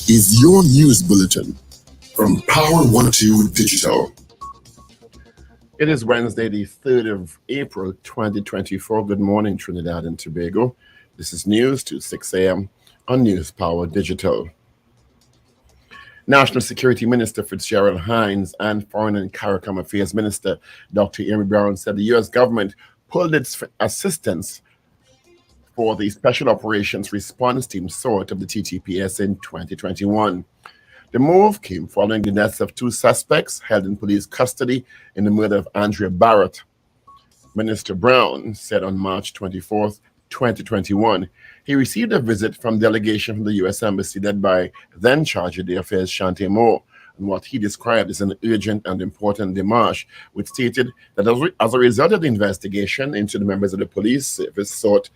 is your news bulletin from Power 102 Digital. It is Wednesday, the 3rd of April, 2024. Good morning, Trinidad and Tobago. This is news to 6 a.m. on News Power Digital. National Security Minister Fitzgerald Hines and Foreign and CARICOM Affairs Minister Dr. Amy Brown said the U.S. government pulled its assistance for the Special Operations Response Team SORT of the TTPS in 2021. The move came following the deaths of two suspects held in police custody in the murder of Andrea Barrett. Minister Brown said on March 24, 2021, he received a visit from delegation from the U.S. Embassy led by then Charge of the Affairs Shante Moore on what he described as an urgent and important démarche, which stated that as a result of the investigation into the members of the police service SORT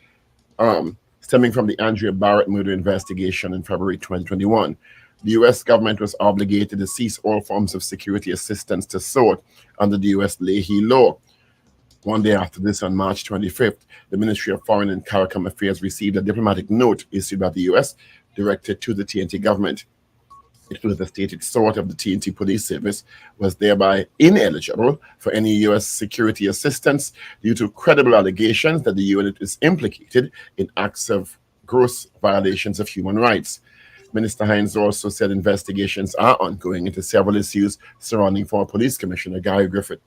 stemming from the Andrea Barrett murder investigation in February 2021, the U.S. government was obligated to cease all forms of security assistance to SORT under the U.S. Leahy law. One day after this, on March 25th, the Ministry of Foreign and CARICOM Affairs received a diplomatic note issued by the U.S. directed to the TNT government. It further stated SORT of the TNT Police Service was thereby ineligible for any U.S. security assistance due to credible allegations that the unit is implicated in acts of gross violations of human rights. Minister Hines also said investigations are ongoing into several issues surrounding former Police Commissioner Gary Griffith.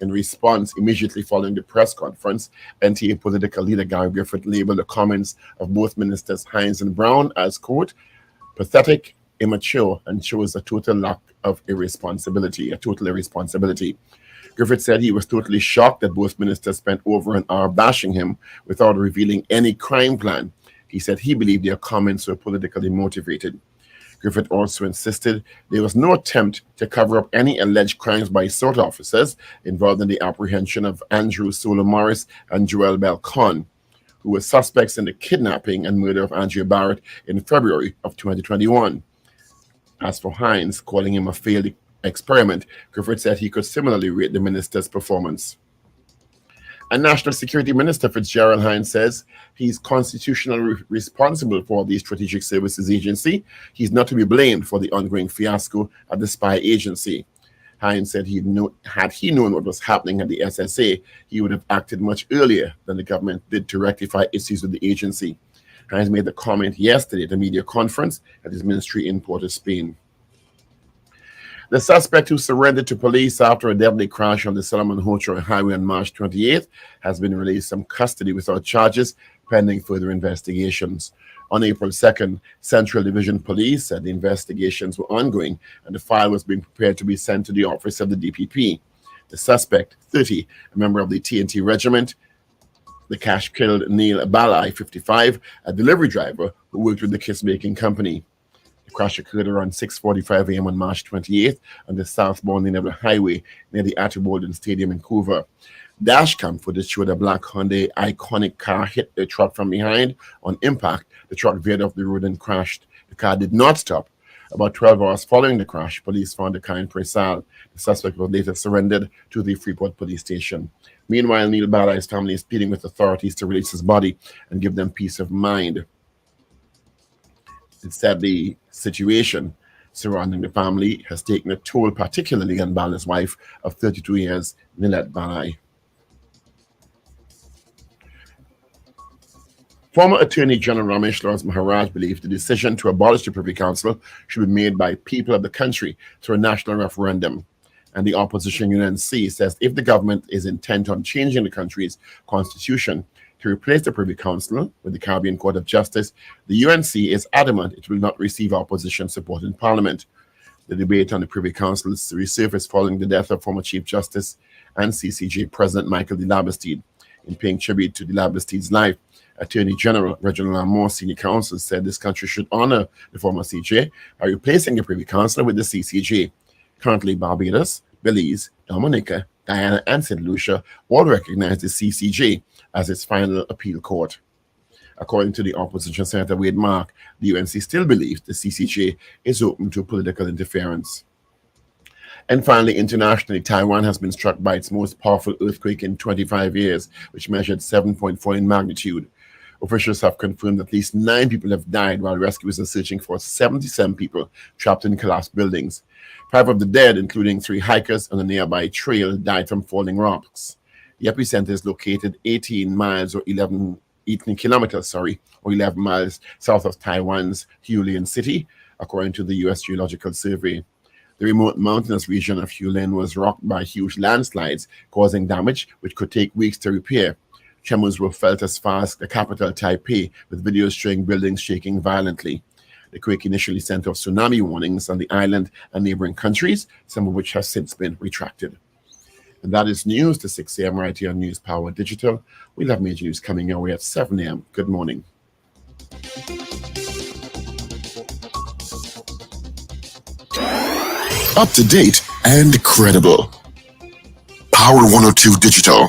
In response, immediately following the press conference, NTA political leader Gary Griffith labeled the comments of both ministers Hines and Brown as, quote, pathetic, immature, and shows a total irresponsibility. Griffith said he was totally shocked that both ministers spent over an hour bashing him without revealing any crime plan. He said he believed their comments were politically motivated. Griffith also insisted there was no attempt to cover up any alleged crimes by SORT officers involved in the apprehension of Andrew Solo Morris and Joel Belcon, who were suspects in the kidnapping and murder of Andrea Barrett in February of 2021. As for Hines calling him a failed experiment, Griffith said he could similarly rate the minister's performance. And National Security Minister Fitzgerald Hines says he's constitutionally responsible for the Strategic Services Agency. He's not to be blamed for the ongoing fiasco at the spy agency. Hines said had he known what was happening at the SSA, he would have acted much earlier than the government did to rectify issues with the agency. Hines made the comment yesterday at a media conference at his ministry in Port of Spain. The suspect who surrendered to police after a deadly crash on the Solomon-Hochar Highway on March 28th has been released from custody without charges, pending further investigations. On April 2nd, Central Division Police said the investigations were ongoing and the file was being prepared to be sent to the office of the DPP. The suspect, 30, a member of the TNT regiment, the cash killed Neil Balai, 55, a delivery driver who worked with the kiss-making company. The crash occurred around 6:45 a.m. on March 28th on the southbound lane of the highway near the Archibald Stadium in Couva. Dashcam footage showed a black Hyundai Iconic car hit the truck from behind. On impact, the truck veered off the road and crashed. The car did not stop. About 12 hours following the crash, police found the car in Presal. The suspect was later surrendered to the Freeport police station. Meanwhile, Neil Balai's family is pleading with authorities to release his body and give them peace of mind. It said the situation surrounding the family has taken a toll, particularly on Balai's wife of 32 years, Nilette Balai. Former Attorney General Ramesh Lawrence Maharaj believes the decision to abolish the Privy Council should be made by people of the country through a national referendum. And the opposition UNC says if the government is intent on changing the country's constitution to replace the Privy Council with the Caribbean Court of Justice, the UNC is adamant it will not receive opposition support in Parliament. The debate on the Privy Council resurfaced following the death of former Chief Justice and CCJ President Michael de Labastide. In paying tribute to de Labastide's life, Attorney General Reginald Lamour, Senior Counsel, said this country should honor the former CJ by replacing the Privy Council with the CCJ. Currently, Barbados, Belize, Dominica, Guyana, and St. Lucia all recognize the CCJ as its final appeal court. According to the opposition Senator Wade Mark, the UNC still believes the CCJ is open to political interference. And finally, internationally, Taiwan has been struck by its most powerful earthquake in 25 years, which measured 7.4 in magnitude. Officials have confirmed at least 9 people have died while rescuers are searching for 77 people trapped in collapsed buildings. 5 of the dead, including 3 hikers on a nearby trail, died from falling rocks. The epicenter is located 18 kilometers, or 11 miles south of Taiwan's Hualien City, according to the U.S. Geological Survey. The remote mountainous region of Hualien was rocked by huge landslides, causing damage which could take weeks to repair. Tremors were felt as far as the capital, Taipei, with videos showing buildings shaking violently. The quake initially sent off tsunami warnings on the island and neighboring countries, some of which have since been retracted. And that is news to 6 a.m. right here on News Power Digital. We'll have major news coming your way at 7 a.m. Good morning. Up to date and credible. Power 102 Digital.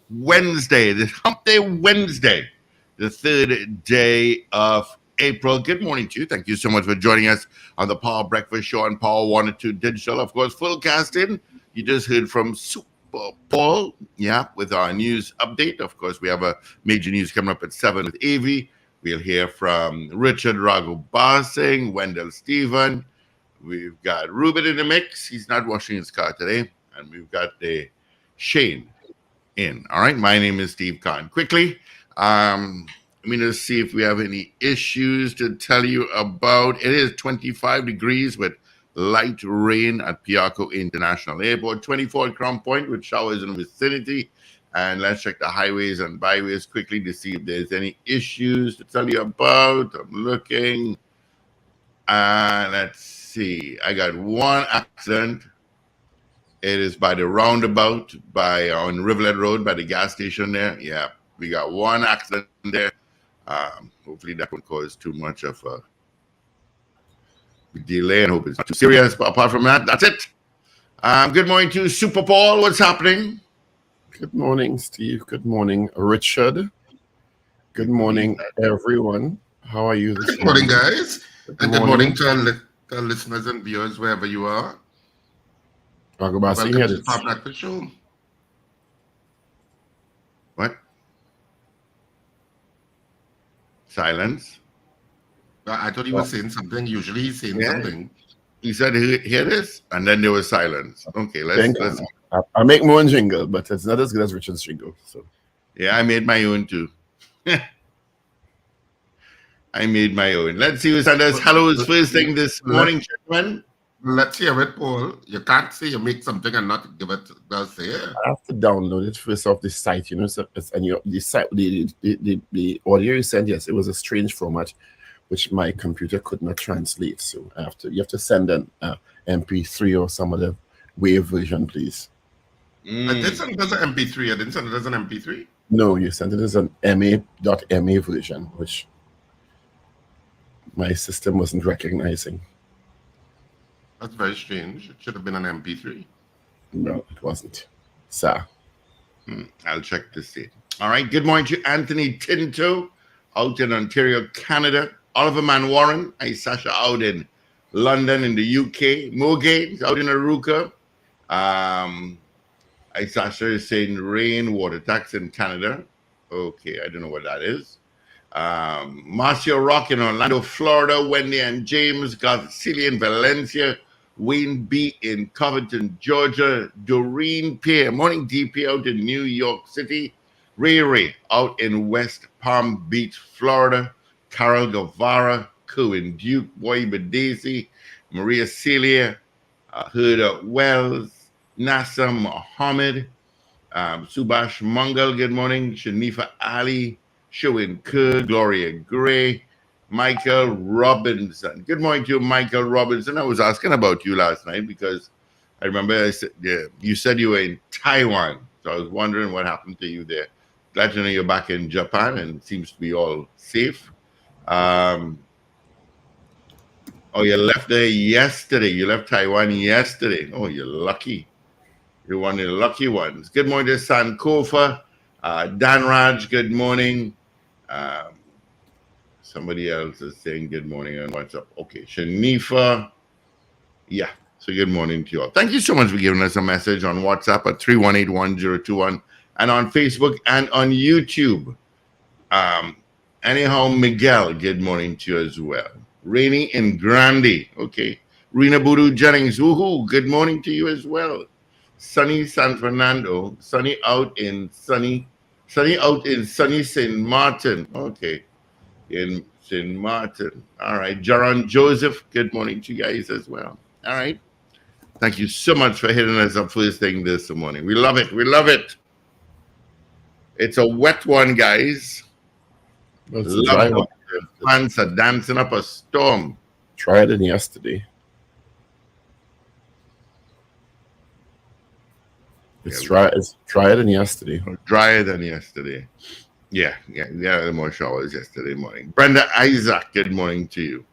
Wednesday, this Hump Day Wednesday, the 3rd day of April. Good morning to you. Thank you so much for joining us on the Power Breakfast Show on Power 102 Digital. Of course, full casting. You just heard from Super Paul, with our news update. Of course, we have a major news coming up at 7 with Avi. We'll hear from Richard Ragoobarsingh, Wendell Stephen. We've got Ruben in the mix. He's not washing his car today. And we've got Shane in. All right. My name is Steve Kahn. Quickly, let me just see if we have any issues to tell you about. It is 25 degrees with light rain at Piarco International Airport, 24 at Crown Point with showers in the vicinity. And let's check the highways and byways quickly to see if there's any issues to tell you about. I'm looking. Let's see. I got one accident. It is by the roundabout on Rivulet Road by the gas station there. Yeah, we got one accident there. Hopefully that won't cause too much of a delay, and hope it's not too serious. But apart from that, that's it. Good morning to Super Paul. What's happening? Good morning, Steve. Good morning, Richard. Good morning, everyone. How are you this morning? Good morning, guys. Good morning to our listeners and viewers wherever you are. Ragoobarsingh Welcome here. to the Power Breakfast Show. What? Silence. I thought he was saying something. Usually he's saying something. He said, hear this? And then there was silence. Okay, let's. I make my own jingle, but it's not as good as Richard's jingle. So yeah, I made my own too. I made my own. Let's see who sent us hellos first thing this morning, gentlemen. Let's hear it, Paul. You can't say you make something and not give it the say. I have to download it first off the site, So the site, the audio you sent, yes, it was a strange format, which my computer could not translate. So you have to send an MP3 or some other wave version, please. I did send it as an MP3. I didn't send it as an MP3. No, you sent it as an MA.MA version, which my system wasn't recognizing. That's very strange. It should have been an MP3. No, it wasn't. Sir. I'll check to see. All right. Good morning to Anthony Tinto out in Ontario, Canada. Oliver Manwaran. Hi, Sasha out in London in the UK. Mogain out in Aruka. Sasha is saying rainwater tax in Canada. Okay, I don't know what that is. Marcia Rock in Orlando, Florida. Wendy and James. Garcilia in Valencia. Wayne B. in Covington, Georgia. Doreen Pierre. Morning DP out in New York City. Ray out in West Palm Beach, Florida. Carol Guevara. Cohen Duke. Boyba Daisy. Maria Celia. Huda Wells. Nasa Mohammed. Subash Mangal, good morning. Shanifa Ali. Shoin Kerr. Gloria Gray. Michael Robinson. Good morning to you, Michael Robinson. I was asking about you last night because I remember you said you were in Taiwan. So I was wondering what happened to you there. Glad to know you're back in Japan and it seems to be all safe. Oh, you left there yesterday. You left Taiwan yesterday. Oh, you're lucky. You're one of the lucky ones. Good morning to Sankofa. Dan Raj, good morning. Um, somebody else is saying good morning on WhatsApp. Okay, Shanifa. Yeah, so good morning to you all. Thank you so much for giving us a message on WhatsApp at 318-1021 and on Facebook and on YouTube. Anyhow, Miguel, good morning to you as well. Rainy in Grande. Okay. Rena Budu Jennings. Woohoo. Good morning to you as well. Sunny San Fernando. Sunny out in sunny St. Martin. Okay. In St. Martin. All right. Jaron Joseph. Good morning to you guys as well. All right. Thank you so much for hitting us up first thing this morning. We love it. We love it. It's a wet one, guys. It's a dry one. Fans are dancing up a storm. Tried it yesterday. It's drier than yesterday. Drier than yesterday. Yeah, the more showers yesterday morning. Brenda Isaac, good morning to you.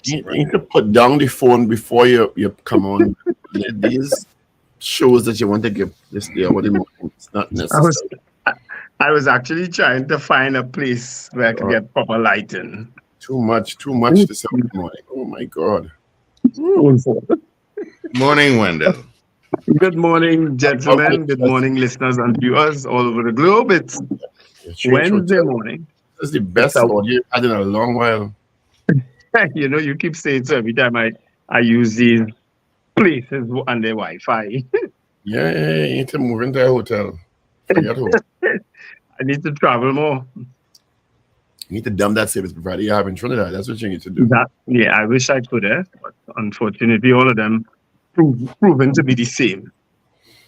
You need to put down the phone before you come on. These shows that you want to give this day over the morning, it's not necessary. I was actually trying to find a place where I could get proper lighting. Too much this morning. Oh my God. Morning, Wendell. Good morning, gentlemen. Good morning, listeners and viewers all over the globe. It's Wednesday morning. This is the best audio you've had in a long while. You know, you keep saying so every time I use these places and their Wi-Fi. Yeah, you need to move into a hotel. Forget home. I need to travel more. You need to dump that service provider you have in Trinidad. That's what you need to do. I wish I could have, but unfortunately, all of them proven to be the same.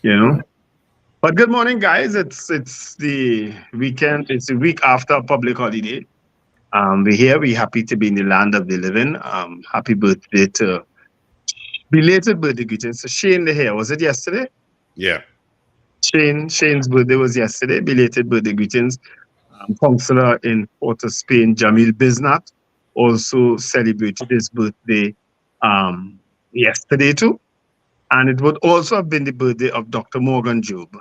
You know. But good morning, guys. It's the weekend. It's the week after a public holiday. We're here. We're happy to be in the land of the living. Happy birthday to belated birthday greetings to Shane here. Was it yesterday? Yeah. Shane's birthday was yesterday. Belated birthday greetings. Councillor in Port of Spain, Jamil Biznat, also celebrated his birthday yesterday too. And it would also have been the birthday of Dr. Morgan Job.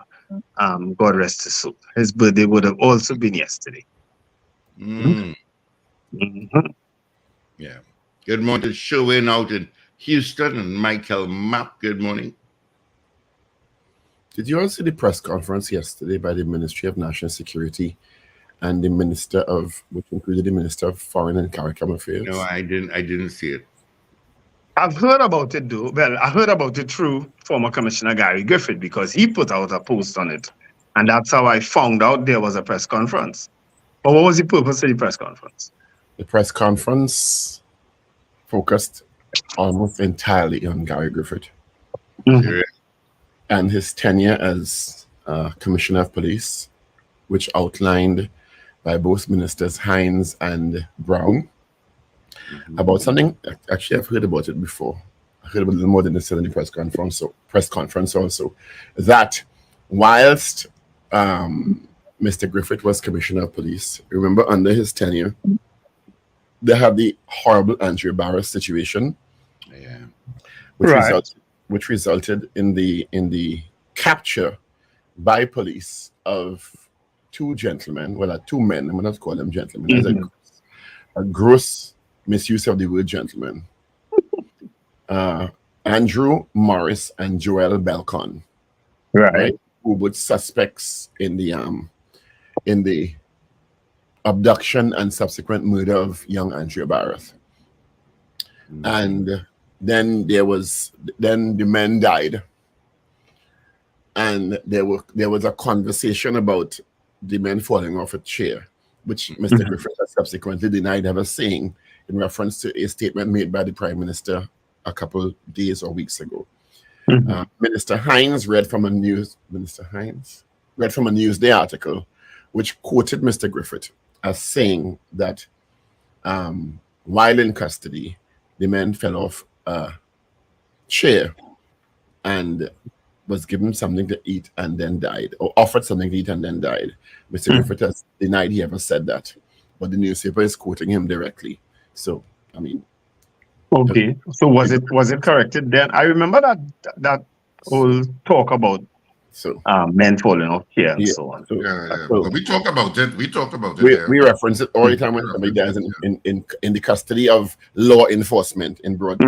God rest his soul. His birthday would have also been yesterday. Yeah. Good morning to Sherwin out in Houston and Michael Mapp. Good morning. Did you all see the press conference yesterday by the Ministry of National Security and the Minister of, which included the Minister of Foreign and CARICOM Affairs? No, I didn't see it. I've heard about it though. Well, I heard about it through former Commissioner Gary Griffith because he put out a post on it. And that's how I found out there was a press conference. But what was the purpose of the press conference? The press conference focused almost entirely on Gary Griffith and his tenure as Commissioner of Police, which outlined by both Ministers Hines and Brown about something. Actually, I've heard about it before. I heard about a little more than they said in the press conference also, that whilst Mr. Griffith was Commissioner of Police, remember under his tenure, they had the horrible Andrew Barras situation, which resulted in the capture by police of two gentlemen, two men. I'm going to call them gentlemen. There's a gross misuse of the word gentleman. Andrew Morris and Joel Belcon, right? Who were suspects in the abduction and subsequent murder of young Andrea Barras. And then the men died, and there was a conversation about the men falling off a chair, which Mr. Griffith has subsequently denied ever saying, in reference to a statement made by the Prime Minister a couple days or weeks ago. Minister Hines read from a Newsday article which quoted Mr. Griffith as saying that while in custody, the men fell off a chair and was given something to eat and then died, or offered something to eat and then died. Mr. Griffith has denied he ever said that. but the newspaper is quoting him directly. So, I mean, Okay. So was it corrected then? I remember that whole talk about so men falling off here and yeah. so on. So, Yeah. so But we talk about it. We talk about it. we reference it all the time when We somebody dies reference in the custody of law enforcement in broad.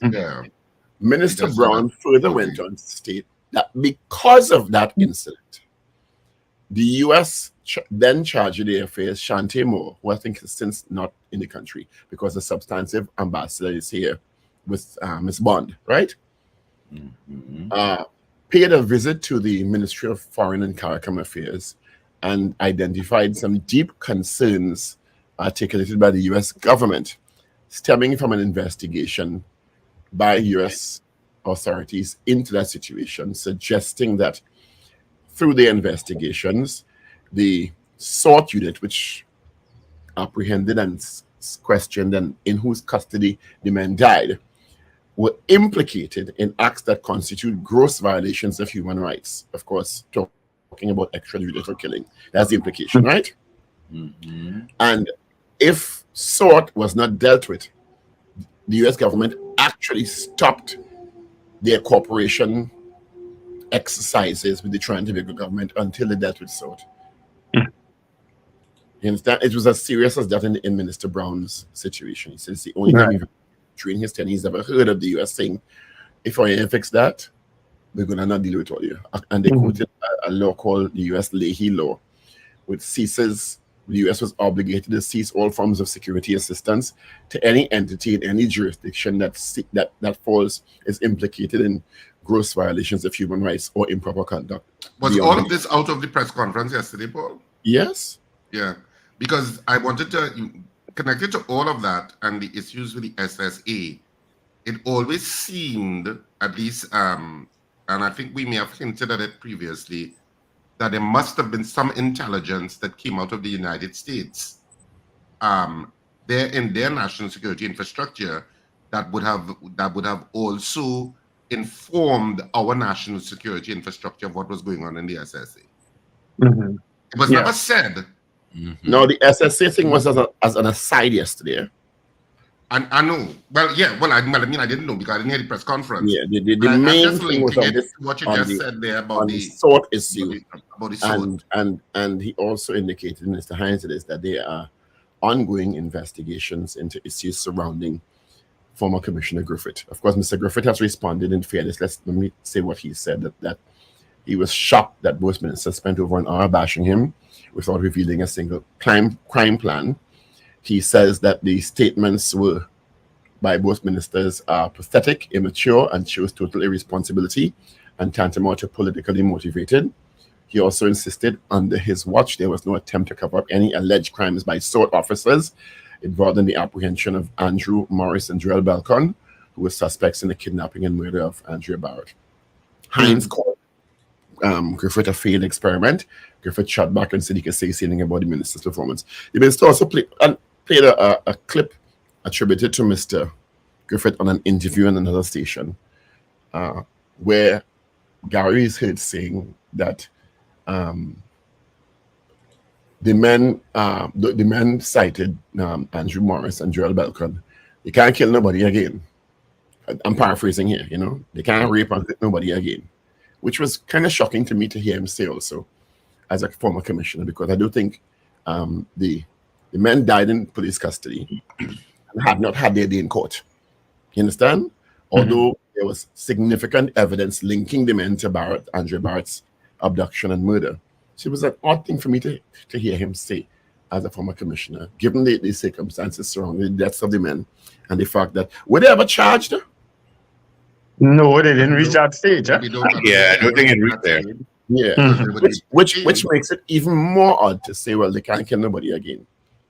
Yeah. Minister That's Brown not- further okay. went on to state that because of that incident, the U.S. then charged the affairs Shante Moore, who I think is since not in the country because the substantive ambassador is here with Ms. Bond, right? Paid a visit to the Ministry of Foreign and CARICOM Affairs and identified some deep concerns articulated by the U.S. government stemming from an investigation by U.S. authorities into that situation, suggesting that through the investigations, the SWORD unit, which apprehended and questioned and in whose custody the men died, were implicated in acts that constitute gross violations of human rights. Of course, talking about extrajudicial killing. That's the implication, right? And if SWORD was not dealt with, the US government actually stopped their cooperation exercises with the Trinidad and Tobago government until they dealt with SWORD. You understand? It was as serious as that in Minister Brown's situation. He says the only time during his tenure he's ever heard of the US saying, if I ain't fix that, we're going to not deal with all you. And they quoted a law called the US Leahy Law, which ceases, the US was obligated to cease all forms of security assistance to any entity in any jurisdiction that is implicated in gross violations of human rights or improper conduct. Was all of this out of the press conference yesterday, Paul? Yes. Yeah, because I wanted to connect it to all of that and the issues with the SSA. It always seemed, at least, and I think we may have hinted at it previously, that there must have been some intelligence that came out of the United States, there in their national security infrastructure that would have also informed our national security infrastructure of what was going on in the SSA. It was never said. No, the SSA thing was as an aside yesterday. And I know. Well, yeah. Well, I mean, I didn't know because I didn't hear the press conference. Yeah, the main thing was on this, what you just said there about the SWORD issue, about the SWORD. and he also indicated, Mr. Hines, that there are ongoing investigations into issues surrounding former Commissioner Griffith. Of course, Mr. Griffith has responded in fairness. Let me say what he said, that he was shocked that both ministers spent over an hour bashing him without revealing a single crime plan. He says that the statements were by both ministers are pathetic, immature, and shows total irresponsibility and tantamount to politically motivated. He also insisted under his watch there was no attempt to cover up any alleged crimes by SWORD officers involved in the apprehension of Andrew Morris and Joel Belcon, who were suspects in the kidnapping and murder of Andrea Barrett. Hines called Griffith a failed experiment. Griffith shot back and said he could say anything about the minister's performance. The minister also played a clip attributed to Mr. Griffith on an interview on another station, where Gary is heard saying that the men cited Andrew Morris and Joel Belcon. They can't kill nobody again. I'm paraphrasing here, They can't rape and hit nobody again, which was kind of shocking to me to hear him say also as a former commissioner, because I do think the men died in police custody and had not had their day in court. You understand? Although there was significant evidence linking the men to Andrea Barrett's abduction and murder. So it was an odd thing for me to hear him say as a former commissioner, given the circumstances surrounding the deaths of the men and the fact that were they ever charged? No, they didn't reach that stage. Huh? Yeah, I don't think it reached there. Yeah, which makes it even more odd to say, well, they can't kill nobody again.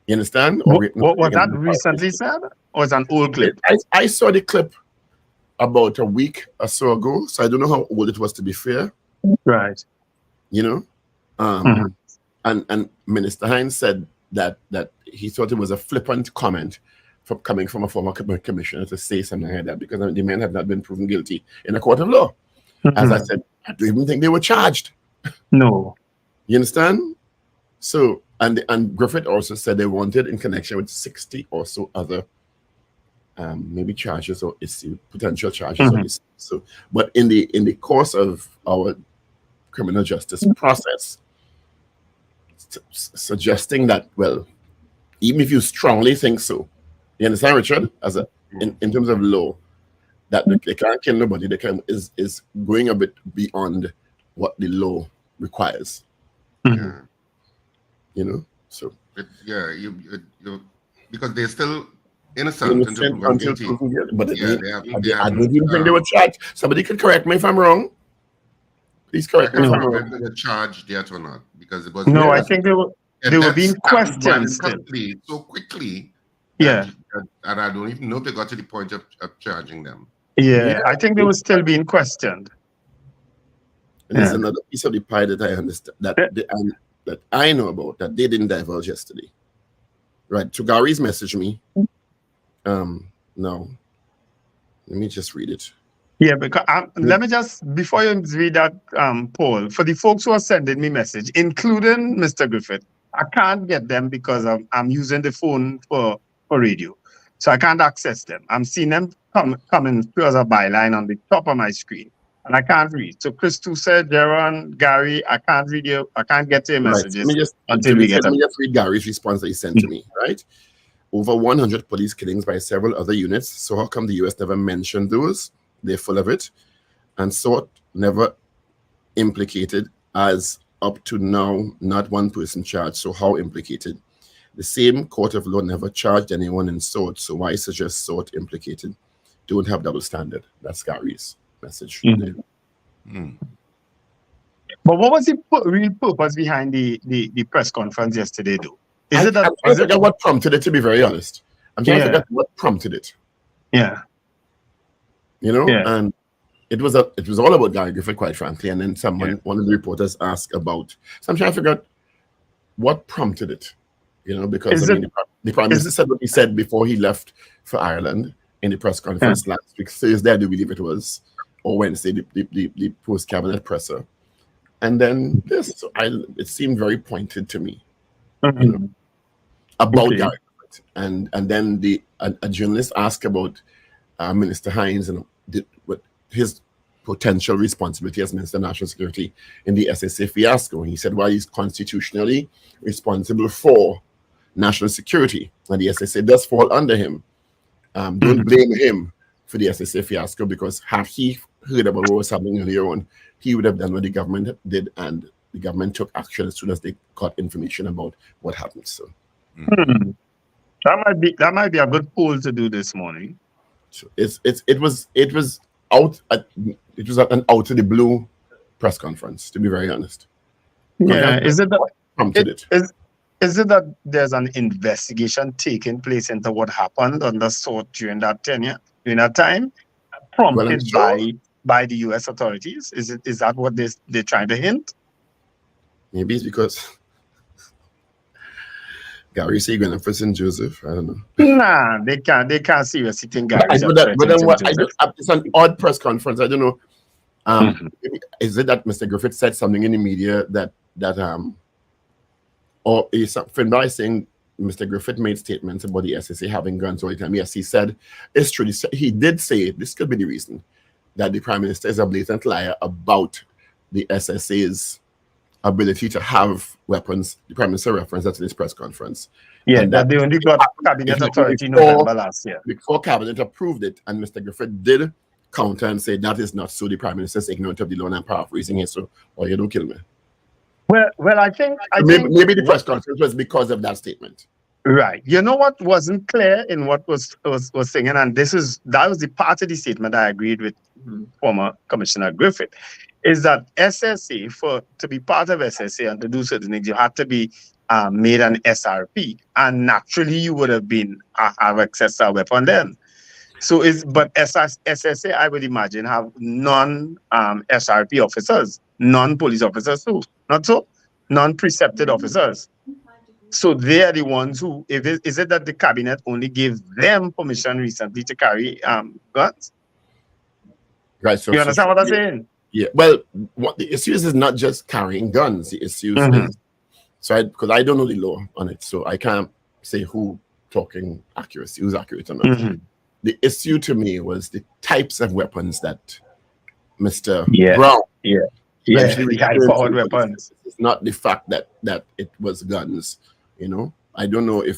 You understand? What was that recently said? Or was an old clip? I saw the clip about a week or so ago, so I don't know how old it was, to be fair. Right. And Minister Hines said that he thought it was a flippant comment coming from a former commissioner to say something like that, because the men have not been proven guilty in a court of law. As I said, I don't even think they were charged. No. You understand? So And Griffith also said they wanted in connection with 60 or so other maybe charges or potential charges or issues. So, but in the course of our criminal justice process, suggesting that, well, even if you strongly think so, you understand, Richard, as in terms of law, that they can't kill nobody, is going a bit beyond what the law requires. Yeah. You know, so you because they're still innocent until guilty. But I don't even think they were charged. Somebody could correct me if I'm wrong. Please correct me if I'm wrong. They were charged yet or not, because it was I think they were being questioned so quickly. Yeah, and I don't even know if they got to the point of charging them. Yeah, I think they were still being questioned. And there's another piece of the pie that I understand that I know about that they didn't divulge yesterday. Right. Gary's messaged me. Now, let me just read it. Yeah, because let me just, before you read that, Paul, for the folks who are sending me message, including Mr. Griffith, I can't get them because I'm using the phone for radio. So I can't access them. I'm seeing them coming through as a byline on the top of my screen, and I can't read. So Christu said, Jaron, Gary, I can't read you. I can't get to your messages until we get them. Let me just read Gary's response that he sent to me, right? Over 100 police killings by several other units. So how come the US never mentioned those? They're full of it. And SORT never implicated, as up to now, not one person charged. So how implicated? The same court of law never charged anyone in SORT. So why suggest SORT implicated? Don't have double standard. That's Gary's message. But what was the real purpose behind the press conference yesterday, though? I forget what prompted it, to be very honest. I'm trying to forget what prompted it. Yeah. You know, and it was all about Gary Griffith, quite frankly. And then one of the reporters asked about. So I'm trying to figure out what prompted it. You know, because the Prime Minister said what he said before he left for Ireland in the press conference last week, Thursday, I do believe it was, or Wednesday, the post-cabinet presser. And then this, it seemed very pointed to me, you know, about Gary Griffith. And then a journalist asked about Minister Hines and what his potential responsibility as Minister of National Security in the SSA fiasco. And he said, well, he's constitutionally responsible for national security, and the SSA does fall under him. Don't blame him for the SSA fiasco, because had he heard about what was happening earlier on, he would have done what the government did, and the government took action as soon as they got information about what happened. So that might be a good poll to do this morning. So it was an out of the blue press conference, to be very honest. Yeah, is it that prompted it? Is it that there's an investigation taking place into what happened on the SORT during that tenure, during that time, prompted by the U.S. authorities? Is that what they're trying to hint? Maybe it's because Gary say going for St. Joseph. I don't know. Nah, they can't seriously think Gary. But then what? It's an odd press conference. I don't know. Is it that Mr. Griffith said something in the media that or is Finbar saying Mr. Griffith made statements about the SSA having guns all the time? Yes, he said it's true. He did say it. This could be the reason that the Prime Minister is a blatant liar about the SSA's ability to have weapons. The Prime Minister referenced that in his press conference. Yeah, and that they only got cabinet authority in November last year. Before cabinet approved it, and Mr. Griffith did counter and say that is not so. The Prime Minister is ignorant of the law, and I'm paraphrasing it. So, or you don't kill me. Well, I think maybe the press conference was because of that statement. Right. You know what wasn't clear in what was saying, and that was the part of the statement I agreed with former Commissioner Griffith, is that SSA, to be part of SSA and to do certain things, you had to be made an SRP, and naturally you would have been have access to a weapon then. But SSA, I would imagine, have non-SRP officers, non-police officers too, not so, non-precepted officers. So they are the ones who, is it that the cabinet only gave them permission recently to carry guns? Right. So you understand what I'm saying? Yeah. Well, what the issue is not just carrying guns. The issue is So because I don't know the law on it, so I can't say who's accurate or not. Mhm. The issue to me was the types of weapons that Mr. Yeah. Brown Yeah, eventually the returned high-powered to. weapons. It's not the fact that it was guns. I don't know if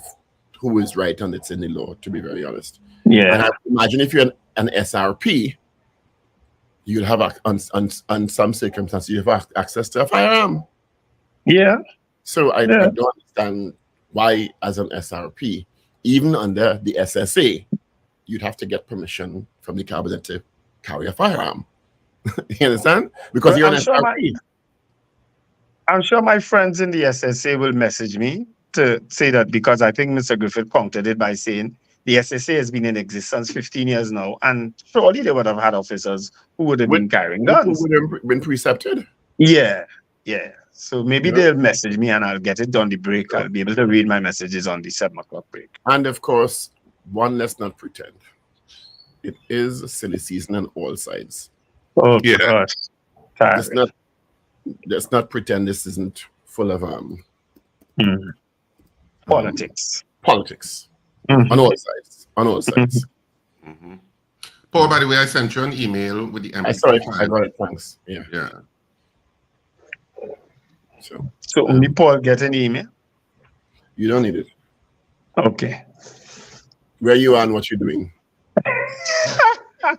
who is right and it's in the law, to be very honest. And I Yeah, imagine if you're an SRP, you'll have on some circumstances you have access to a firearm. yeah, So I yeah. don't understand why, as an SRP, even under the SSA, you'd have to get permission from the cabinet to carry a firearm. You understand? Because Well, you're an SRP. I'm sure my friends in the SSA will message me to say that, because I think Mr. Griffith countered it by saying the SSA has been in existence 15 years now, and surely they would have had officers who would have been carrying Who guns. would have been precepted? Yeah, yeah. So maybe Yeah. they'll message me and I'll get it on the break. I'll be able to read my messages on the 7 o'clock break. And of course, let's not pretend. It is a silly season on all sides. Oh, Yeah. gosh. Let's not pretend this isn't full of Politics. politics Mhm. on all sides. On all sides. Mhm. Paul, by the way, I sent you an email with the I saw it. MP3 I got file. it. Thanks. Yeah. Yeah. So only Paul get an email? You don't need it. Okay. Where you are and what you're doing. I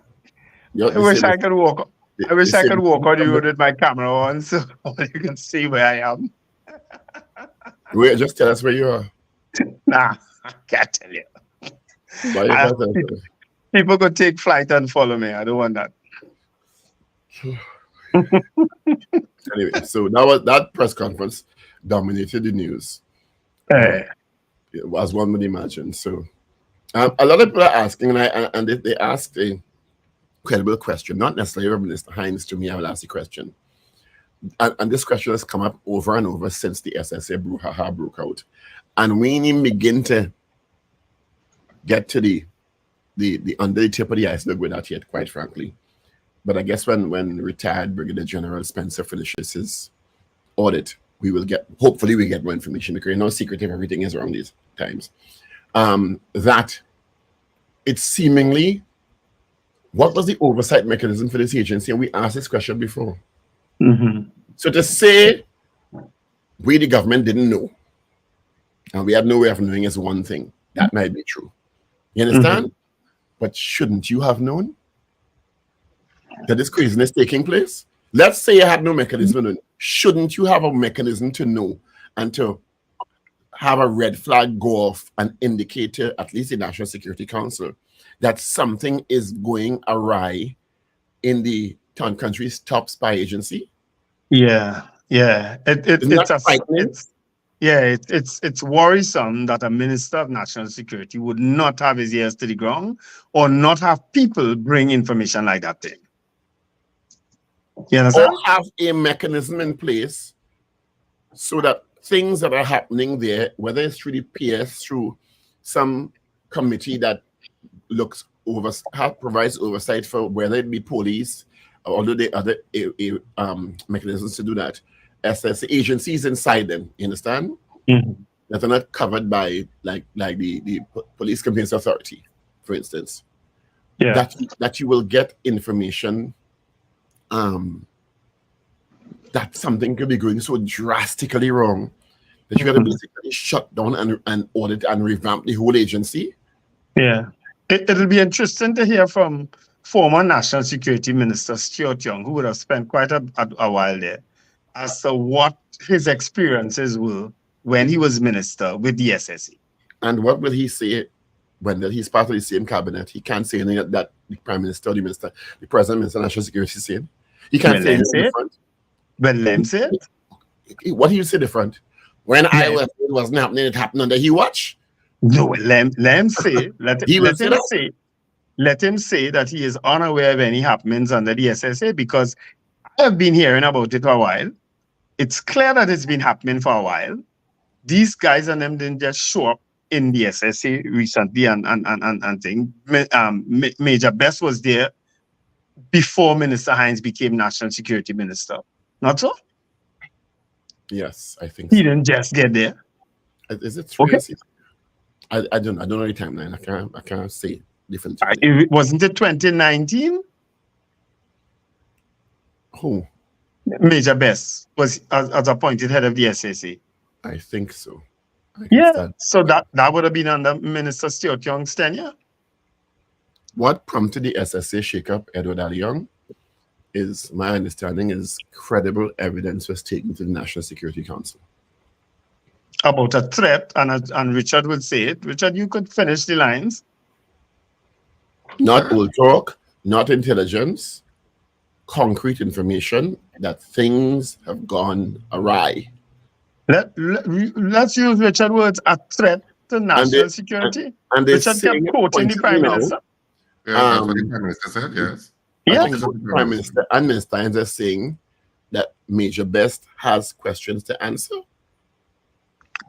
wish I could walk. I wish I could walk on the road with my camera on so you can see where I am. Wait, just tell us where you are. Nah, I can't tell you. Why you can't tell us? People could take flight and follow me. I don't want that. Anyway, so that press conference dominated the news, as one would imagine. So a lot of people are asking, and they asked a credible question, not necessarily Minister Hines. To me, I will ask the question, and this question has come up over and over since the SSA brouhaha broke out, and we didn't begin to get to the under the tip of the iceberg with that yet, quite frankly. But I guess when retired Brigadier General Spencer finishes his audit, hopefully we get more information, because no secret if everything is around these times. That it's seemingly, what was the oversight mechanism for this agency? And we asked this question before. Mm-hmm. So to say we, the government, didn't know, and we had no way of knowing is one thing. That might be true. You understand? But shouldn't you have known that this craziness taking place? Let's say you had no mechanism. Shouldn't you have a mechanism to know and to have a red flag go off and indicate to at least the National Security Council that something is going awry in the country's top spy agency? Yeah. It's worrisome that a minister of national security would not have his ears to the ground or not have people bring information like that in. You understand? Or have a mechanism in place so that things that are happening there, whether it's through the PS, through some committee that provides oversight for whether it be police, although there are other mechanisms to do that, SS agencies inside them, you understand? That are not covered by like the Police Complaints Authority, for instance. Yeah. That you will get information that something could be going so drastically wrong that you got to basically shut down and audit and revamp the whole agency. Yeah. It'll be interesting to hear from former National Security Minister Stuart Young, who would have spent quite a while there, as to what his experiences were when he was minister with the SSE. And what will he say when he's part of the same cabinet? He can't say anything that the Prime Minister, the Minister, the President, Minister of National Security saying. He can't say anything different. When Lem said? What do you say different? When it wasn't happening, it happened under he watch? No, Lem say, let him say that he is unaware of any happenings under the SSA, because I have been hearing about it for a while. It's clear that it's been happening for a while. These guys and them didn't just show up in the SSA recently and thing. Major Best was there before Minister Hines became National Security Minister. Not so? Yes, I think He so. didn't just get there. Is it 3 Okay. or 6? I don't know the timeline. I can't say definitively. Wasn't it 2019? Who? Major Best was as appointed head of the SAC. I think so. I can Yeah. stand. So that would have been under Minister Stuart Young's tenure. What prompted the SSA shakeup, Edward Ali Young, is my understanding is credible evidence was taken to the National Security Council. About a threat, and Richard would say it. Richard, you could finish the lines. Not old talk, not intelligence, concrete information that things have gone awry. Let's use Richard words, a threat to national security. And they're Richard kept saying quoting the Prime Minister. Yeah, that's what the Prime Minister said, yes. I Yeah. think the Prime Minister and Minister are saying that Major Best has questions to answer.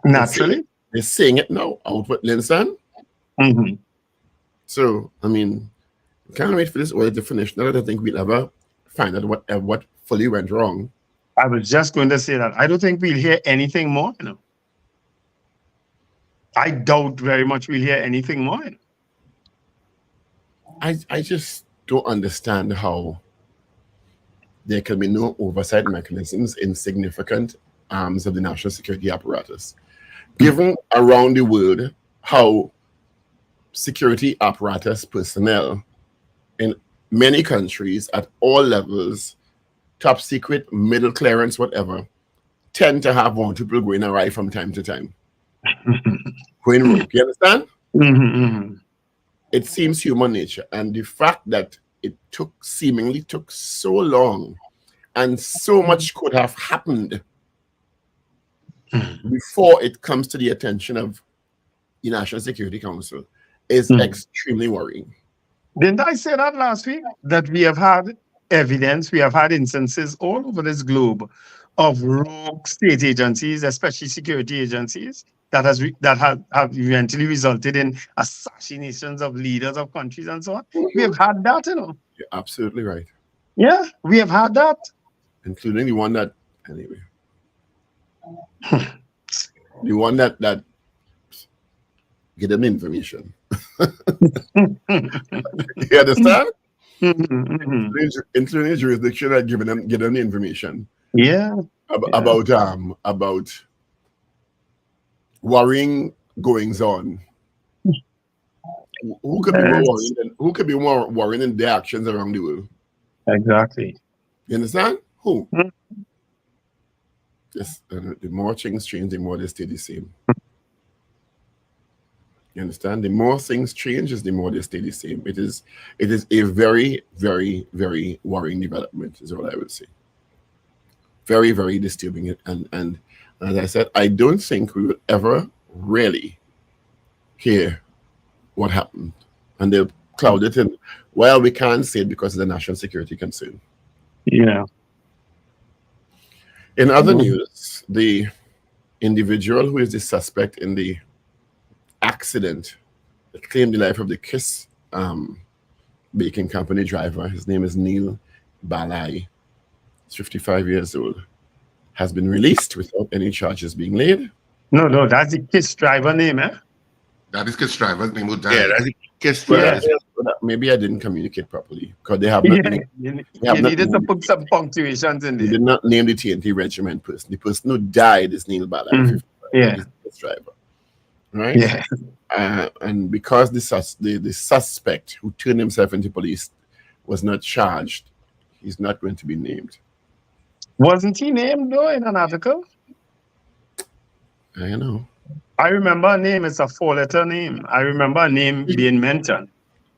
Naturally. They're saying it now, outward Linson. Mm-hmm. So, I mean, can't wait for this order to finish. Now that I think we'll ever find out what fully went wrong. I was just going to say that. I don't think we'll hear anything more. I doubt very much we'll hear anything more. I just don't understand how there can be no oversight mechanisms in significant arms of the national security apparatus. Given around the world how security apparatus personnel in many countries at all levels, top secret, middle clearance, whatever, tend to have one people going awry from time to time. Going rogue, you understand? Mm-hmm, mm-hmm. It seems human nature. And the fact that it seemingly took so long and so much could have happened before it comes to the attention of the National Security Council is extremely worrying. Didn't I say that last week? That we have had evidence, we have had instances all over this globe of rogue state agencies, especially security agencies, that have eventually resulted in assassinations of leaders of countries and so on. We have had that, You're absolutely right. Yeah, we have had that. Including the one that, anyway. The one that get them information. You understand? Including the jurisdiction that give them the information. Yeah. About worrying goings on. Who could be more worrying than their actions around the world? Exactly. You understand? Who? Yes, the more things change, the more they stay the same. You understand? The more things change, the more they stay the same. It is a very, very, very worrying development, is what I would say. Very, very disturbing. And as I said, I don't think we will ever really hear what happened. And they'll cloud it in. Well, we can't say it because of the national security concern. Yeah. In other news, the individual who is the suspect in the accident that claimed the life of the Kiss baking company driver, his name is Neil Balai, he's 55 years old, has been released without any charges being laid. No, that's the Kiss driver name, eh? That is Kiss driver's name who died. Yeah, that's Kiss Well, driver. maybe I didn't communicate properly because they have not. You needed to put some punctuations in They there. did not name the TNT regiment person. The person who died is Neil Balai, Yeah. Kiss driver, right? Yeah. And because the suspect who turned himself into police was not charged, he's not going to be named. Wasn't he named though in an article? I know. I remember a name. It's a 4-letter name. I remember a name being mentioned.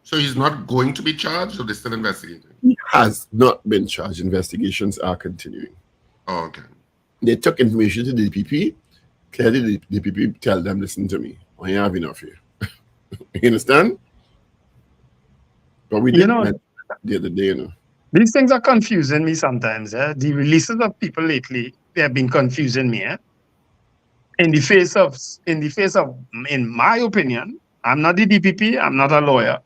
So he's not going to be charged, or they're still investigating? He has not been charged. Investigations are continuing. Oh, okay. They took information to the DPP. Clearly, the DPP tell them, listen to me. I have enough here. You understand? But we didn't the other day, These things are confusing me sometimes. The releases of people lately, they have been confusing me. In the face of, in my opinion, I'm not the DPP, I'm not a lawyer,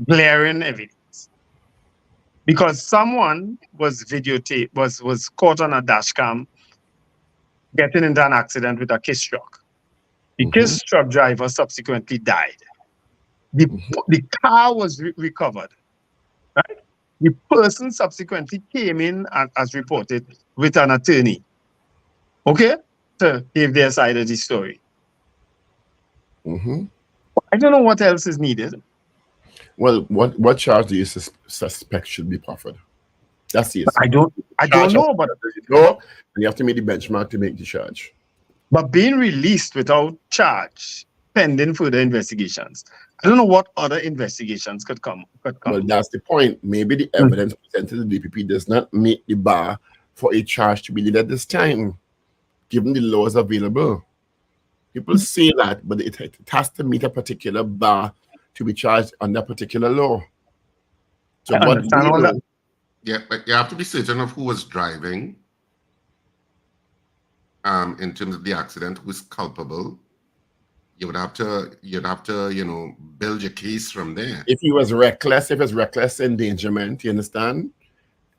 glaring evidence. Because someone was videotaped, was caught on a dash cam getting into an accident with a kiss truck. The kiss truck driver subsequently died. The car was recovered. Right? The person subsequently came in as reported with an attorney. Okay? To give their side of the story. I don't know what else is needed. Well, what charge do you suspect should be proffered? That's the issue. I don't know, but you have to meet the benchmark to make the charge. But being released without charge, pending further investigations. I don't know what other investigations could come. Well, that's the point. Maybe the evidence presented to the DPP does not meet the bar for a charge to be laid at this time, given the laws available. People say that, but it has to meet a particular bar to be charged under a particular law. So I understand all that. Yeah, but you have to be certain of who was driving. In terms of the accident, who's culpable. You'd have to, build your case from there. If he was reckless, if it's reckless endangerment, you understand?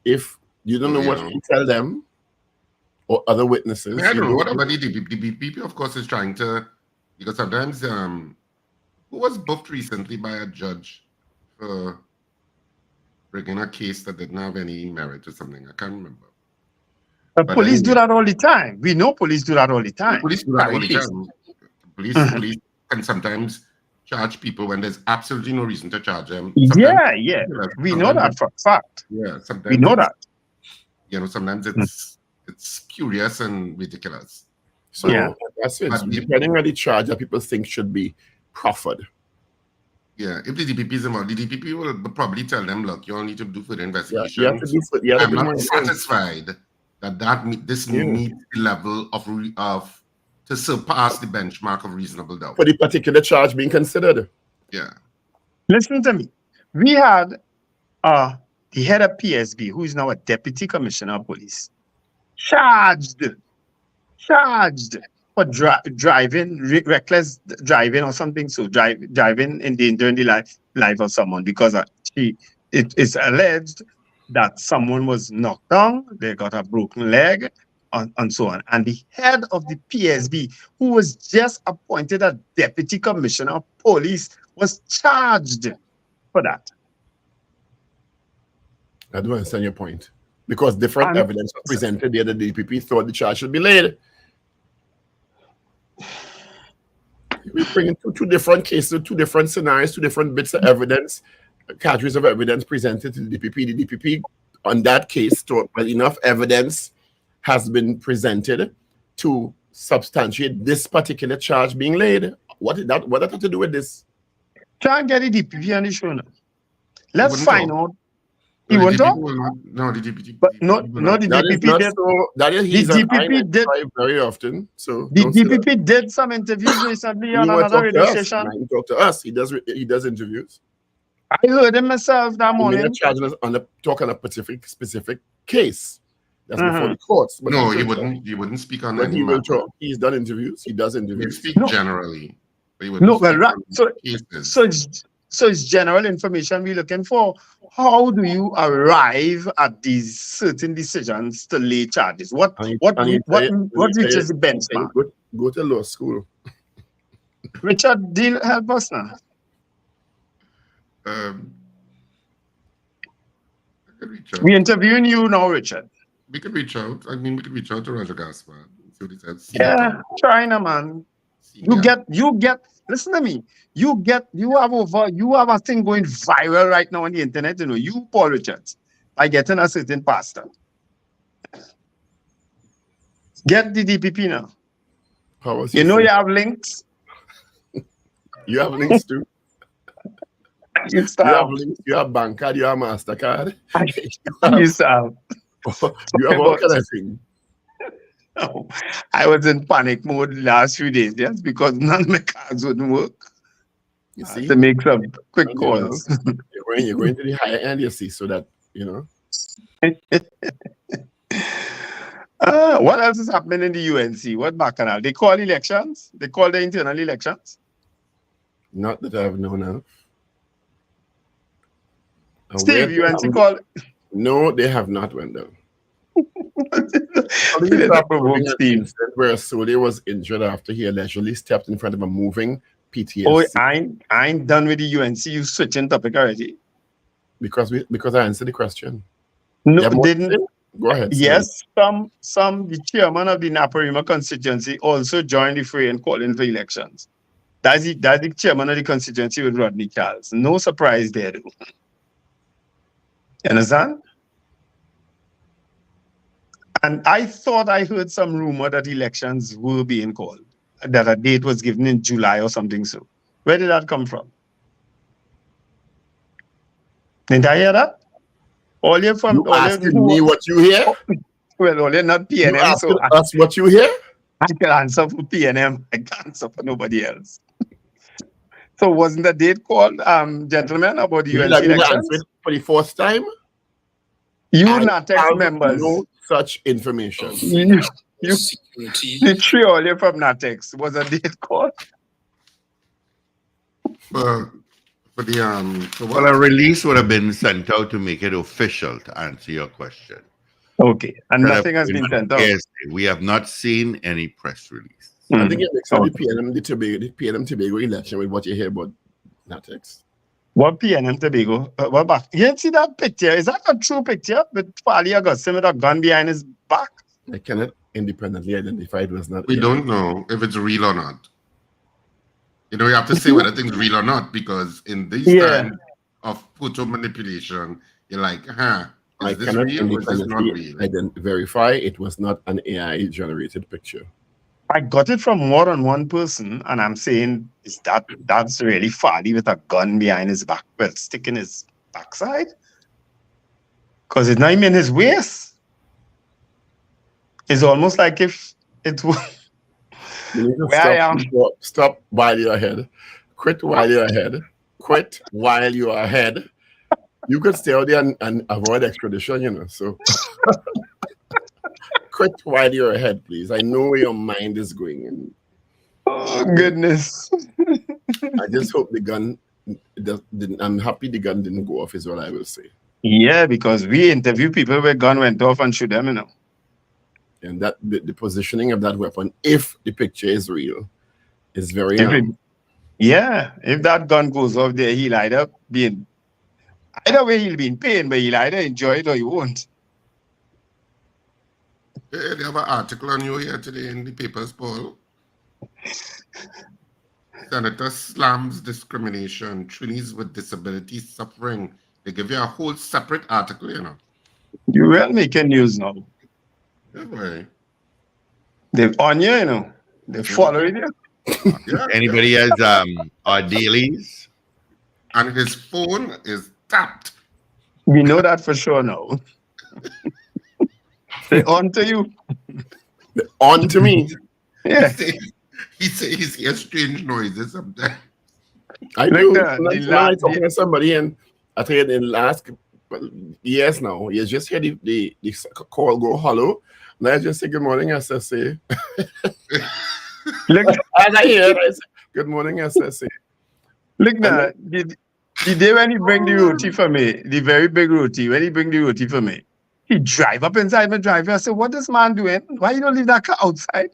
If you don't know what to tell them or other witnesses. I don't know what about the DPP, of course, is trying to, because sometimes who was booked recently by a judge for bringing a case that didn't have any merit or something. I can't remember. But police do that all the time. We know police do that all the time. Police do that all the time. Police can sometimes charge people when there's absolutely no reason to charge them. Sometimes, we know that for a fact. Yeah, sometimes we know that. Sometimes it's curious and ridiculous. So that's it. Depending on the charge that people think should be proffered. Yeah, if the DPP is involved, the DPP will probably tell them, look, you all need to do further investigation. I'm not satisfied that this meets the level of to surpass the benchmark of reasonable doubt. For the particular charge being considered. Yeah. Listen to me. We had the head of PSB, who is now a deputy commissioner of police, charged for driving, reckless driving or something. So driving endangering the life of someone because it is alleged that someone was knocked down, they got a broken leg, and so on. And the head of the PSB, who was just appointed as deputy commissioner of police, was charged for that. I don't understand your point. Because different evidence was presented there that the DPP thought the charge should be laid. We bring in two different cases, two different scenarios, two different bits of evidence, categories of evidence presented to the DPP. The DPP on that case thought well, enough evidence has been presented to substantiate this particular charge being laid. What did that have to do with this? Try and get the DPP on the show now. Let's find out. He won't talk? No, the DPP. But no, the DPP did. The DPP did very often. So the DPP did some interviews recently on another radio station. He talked to us. He does interviews. I heard him myself that morning. Charging on talking a specific case. That's before the courts. But no, he wouldn't speak on that. He will talk. He's done interviews. He does interviews. He speaks generally. But so it's general information we're looking for. How do you arrive at these certain decisions to lay charges? What reaches the benchmark? Go to law school. Richard, deal help us now. We're interviewing you now, Richard. We could reach out. I mean, we could reach out to Roger Gaspar. See what he says. Yeah, China, man. You get. Listen to me. You have a thing going viral right now on the internet. You know, you Paul Richards, by getting a certain pastor. Get the DPP now. You have links. You have links too. You have links. You have bank card. You have MasterCard. You have all kind of things. No, I was in panic mode last few days just because none of my cards wouldn't work. You see? To make some quick calls. You're going to the higher end, you see, so that, you know. What else is happening in the UNC? What bacchanal? They call elections? They call the internal elections? Not that I've known of. Steve, UNC called? No, they have not, Wendell. How do you stop proving an incident where Sode was injured after he allegedly stepped in front of a moving PTSD? Oh, I ain't done with the UNC. You switching topic already. Because I answered the question. No, didn't. Go ahead. Yes, the chairman of the Naparima constituency also joined the fray in calling for elections. That's the chairman of the constituency with Rodney Charles. No surprise there, though. You understand? And I thought I heard some rumor that elections were being called, that a date was given in July or something so. Where did that come from? Didn't I hear that? All you from you asking me what you hear? Well, all you're not PNM, you asking so us what you hear? I can answer for PNM. I can't answer for nobody else. So wasn't the date called, gentlemen, about the UNC elections? For the first time? You NATEX members. No such information. The three all you from NATEX. Was a date called? For the Well, a release would have been sent out to make it official to answer your question. Okay, and nothing has been sent out. Yes, we have not seen any press release. I think it makes sense the PNM Tobago election with what you hear about NATEX. What PNM Tobago? What back? You see that picture? Is that a true picture? With Fali Augustine with a gun behind his back? I cannot independently identify it was not. We don't know if it's real or not. You know, you have to say whether things real or not, because in this time of photo manipulation, you're like, is this real or is this not real? Verify it was not an AI generated picture. I got it from more than one person, and I'm saying, that's really Fali with a gun behind his back, well, sticking his backside? Because it's not even in his waist. It's almost like if it was. Stop while you're ahead. Quit while you're ahead. Quit while you are ahead. You could stay out there and avoid extradition, you know. So quit while you're ahead, please. I know where your mind is going. And oh, goodness. I just hope the gun didn't. I'm happy the gun didn't go off, is what I will say. Yeah, because we interview people where gun went off and shoot them, you know. And that the positioning of that weapon, if the picture is real, is very if that gun goes off there, he'll either way he'll be in pain, but he'll either enjoy it or he won't. They have an article on you here today in the papers, Paul. Senator slams discrimination, Trinis with disabilities suffering. They give you a whole separate article, you know. You will make a news now. Right. They're on you know. They're following you. Anybody has our dailies? And his phone is tapped. We know that for sure now. They're on to you. They're on to me. Yeah. He says he hears strange noises sometimes. I do. I'm talking to somebody, and I tell you, in the last years now, you just hear the call go hello. And I just say good morning, SSA. Look, as I hear it, I say good morning, SSA. Look now, the day when he bring the roti for me, the very big roti, when he bring the roti for me, he drive up inside my driveway. I say, what this man doing? Why you don't leave that car outside?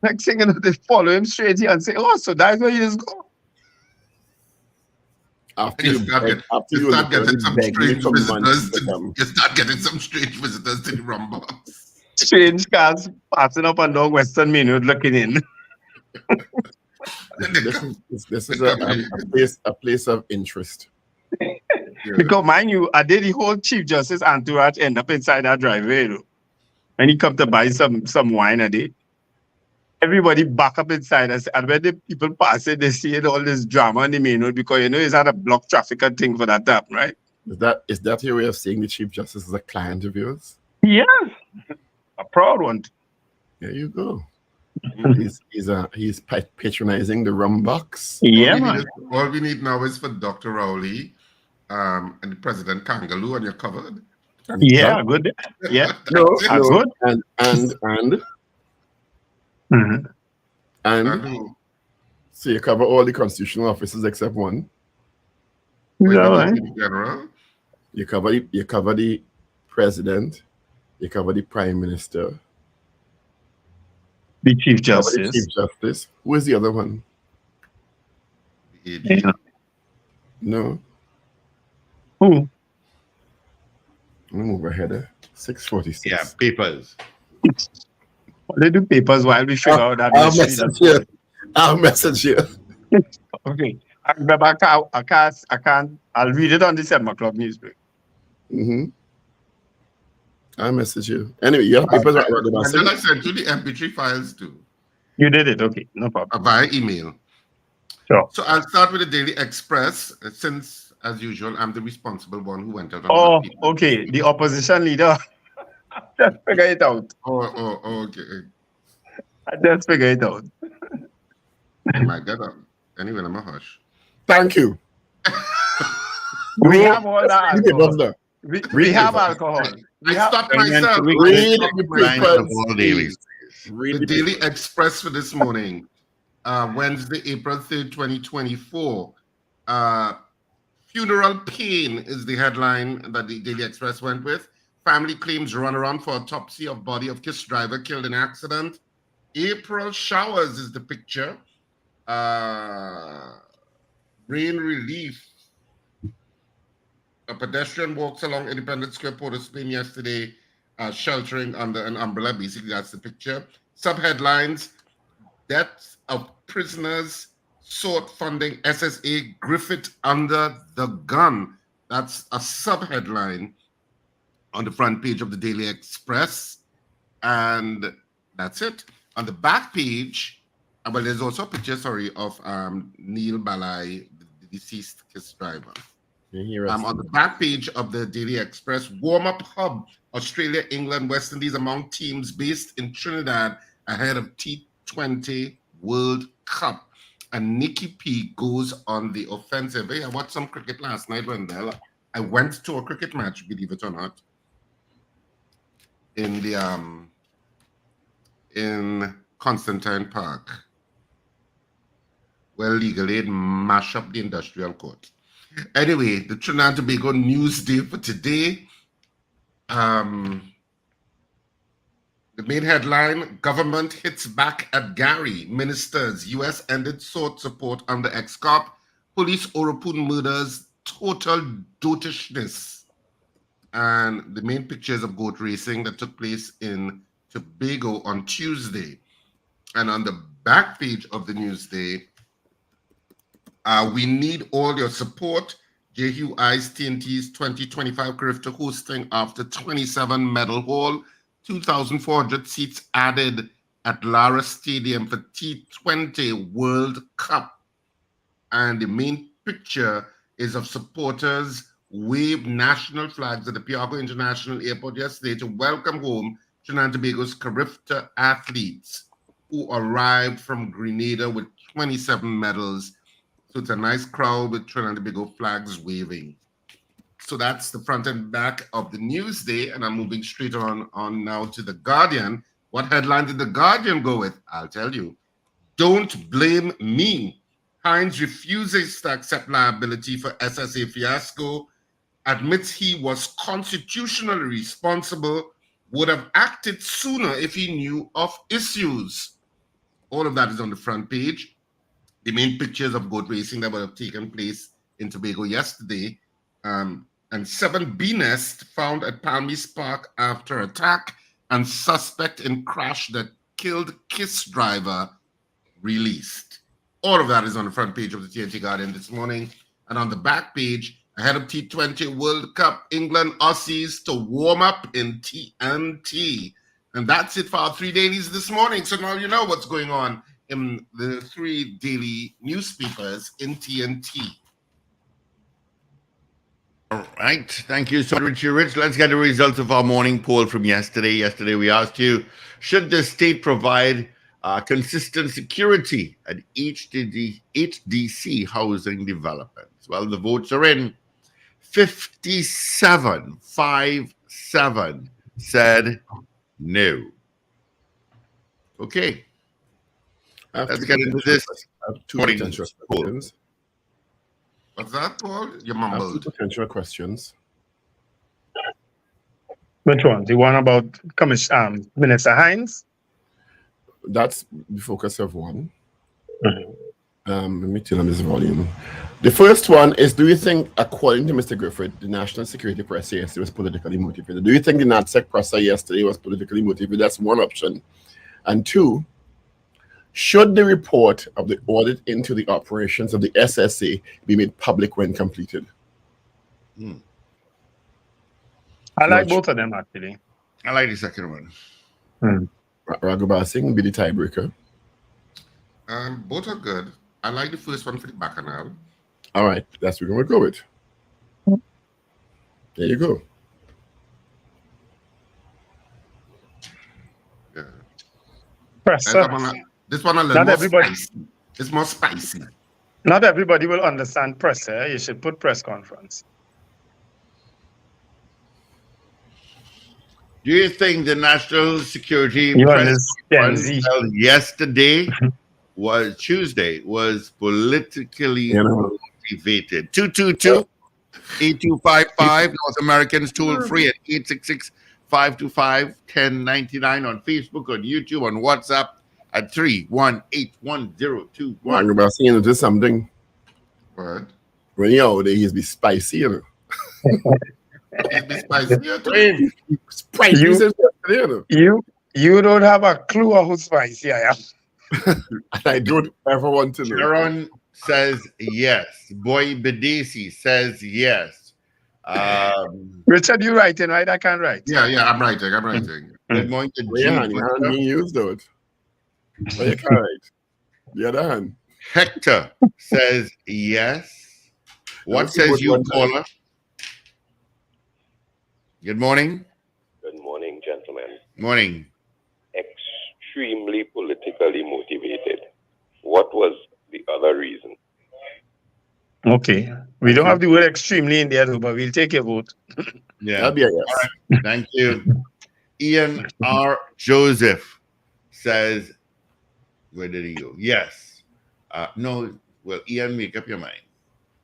Next thing you know, they follow him straight here and say, oh, so that's where he just go. You start getting some strange visitors to the rum box. Strange cars passing up and down Western Main Road looking in. This is a place of interest. Because mind you, I did the whole Chief Justice entourage end up inside that driveway. You know? When he come to buy some wine a day, everybody back up inside us. And when the people pass it, they see it, all this drama on the main road because you know it's not a block traffic thing for that time, right? Is that your way of saying the Chief Justice is a client of yours? Yeah. A proud one. There you go. He's patronizing the rum box. Yeah, man. All we need now is for Dr. Rowley and President Kangaloo, and you're covered. Yeah, good. Yeah, good. And so you cover all the constitutional offices except one. Right. General. You cover the president, You cover the Prime Minister. The Chief You cover the Justice. Chief Justice. Who is the other one? The AG. Yeah. No. Who? Let me move ahead. 6:46. Yeah, papers. What they do papers while we figure out that I'll mystery. message you. I'll message you. Okay. I remember I can't. I'll read it on the 7 o'clock newspaper. Mm-hmm. I'll message you. Anyway, you have papers about And then Ragoobarsingh? I sent you the MP3 files too, You did it. Okay. No problem. via email. Sure. So I'll start with the Daily Express, since, as usual, I'm the responsible one who went out on Oh, that paper. okay. The opposition leader. Just figure it out. Okay. I just figure it out. I might get up. Anyway, I'm a hush. Thank you. We have all the Read it, alcohol. Governor. We have alcohol. I stopped myself. Read the Lines papers. of all dailies. Read The the Daily Express for this morning, Wednesday, April 3rd, 2024. Funeral pain is the headline that the Daily Express went with. Family claims runaround for autopsy of body of KISS driver killed in accident. April showers is the picture. Rain relief. A pedestrian walks along Independence Square, Port of Spain yesterday, sheltering under an umbrella. Basically, that's the picture. Subheadlines: Deaths of prisoners sought funding SSA Griffith under the gun. That's a subheadline on the front page of the Daily Express. And that's it. On the back page, well, there's also a picture, of Neil Balai, the deceased KISS driver. On the back page of the Daily Express, warm-up hub, Australia, England, West Indies among teams based in Trinidad ahead of T20 World Cup. And Nikki P goes on the offensive. Hey, I watched some cricket last night, Wendell. I went to a cricket match, believe it or not, in the in Constantine Park, where legal aid mash up the industrial court. Anyway, the Trinidad and Tobago news day for today. The main headline: Government hits back at Gary. Ministers, U.S. ended sword support under ex-cop. Police Orapun murders, total dotishness. And the main pictures of goat racing that took place in Tobago on Tuesday. And on the back page of the Newsday, we need all your support. Jehu Ice TNT's 2025 Carifta hosting after 27 medal haul, 2,400 seats added at Lara Stadium for T20 World Cup. And the main picture is of supporters wave national flags at the Piago International Airport yesterday to welcome home Trinidad and Tobago's Carifta athletes who arrived from Grenada with 27 medals. So it's a nice crowd with Trinidad and Tobago flags waving. So that's the front and back of the Newsday, and I'm moving straight on now to The Guardian. What headline did The Guardian go with? I'll tell you. Don't blame me. Hines refuses to accept liability for SSA fiasco, admits he was constitutionally responsible, would have acted sooner if he knew of issues. All of that is on the front page. The main pictures of goat racing that would have taken place in Tobago yesterday, and 7 bee nests found at Palmies Park after attack, and suspect in crash that killed KISS driver released. All of that is on the front page of the TNT Guardian this morning. And on the back page, ahead of T20 World Cup, England Aussies to warm up in TNT. And that's it for our 3 dailies this morning. So now you know what's going on in the 3 daily newspapers in TNT. All right. Thank you so much, Rich. Let's get the results of our morning poll from yesterday. Yesterday, we asked you, should the state provide consistent security at HDC housing developments? Well, the votes are in. 57 said no. Okay. Let's get into this. I have 2 morning's potential poll. questions. What's that, Paul? You I have 2 mumbled. potential questions. Which one? The one about Minister Hines? That's the focus of one. Mhm. Let me turn on this volume. The first one is: do you think, according to Mr. Griffith, the national security press yesterday was politically motivated? Do you think the NatSec presser yesterday was politically motivated? That's one option. And two, should the report of the audit into the operations of the SSA be made public when completed? I like George. both of them, actually. I like the second one. Ragoobarsingh be the tiebreaker. Both are good. I like the first one for the Bacchanal. All right, that's what we're going to go with. There you go. Yeah. Presser. This one a little Not more everybody. spicy. It's more spicy. Not everybody will understand presser. You should put press conference. Do you think the national security You press understand? conference held yesterday was Tuesday was politically motivated? 222-8255 North Americans toll free at 866-525-1099 on Facebook, on YouTube, on WhatsApp at 3181021. Ragoobarsingh into something. What? When you're out there, he's be spicy, you know. It'd be spicier too. Spicy. You don't have a clue of who spicy I am. And I don't ever want to know. Sharon says yes. Boy Bedesi says yes. Richard, you writing, right? I can't write. Yeah, I'm writing. Good morning to Well, your hand being used, though. Oh, you can't write. The other hand. Hector says yes. What says you, caller? Good morning. Good morning, gentlemen. Morning. Extremely politically motivated. What was the other reason? Okay. We don't have the word extremely in there, though, but we'll take your vote. Yeah. That'll be a yes. All right. Thank you. Ian R. Joseph says, where did he go? Yes. No. Well, Ian, make up your mind.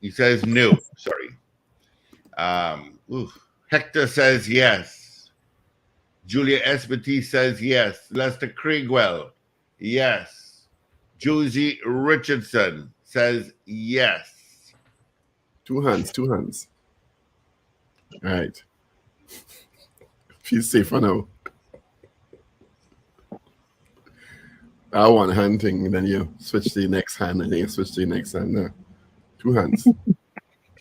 He says no. Sorry. Hector says yes. Julia S. Batiste says yes. Lester Craigwell, yes. Josie Richardson says yes. Two hands. All right. Feel safer now. That one hand thing, then you switch to the next hand, and then you switch to the next hand. No. Two hands.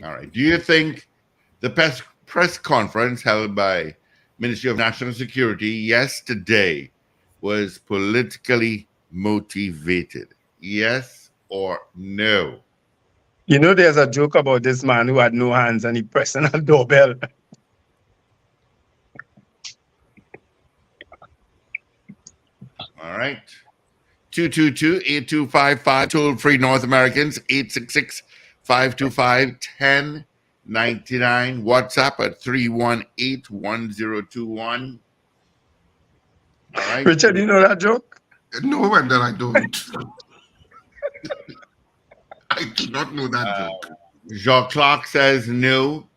All right. Do you think the press conference held by Ministry of National Security yesterday was politically motivated? Yes or no? You know, there's a joke about this man who had no hands and he pressed on a doorbell. All right. 222-8255, toll free North Americans, 866-525-1099. WhatsApp at 318-1021. All right. Richard, you know that joke? No, Wendell, I don't. I do not know that joke. Jacques Clark says no.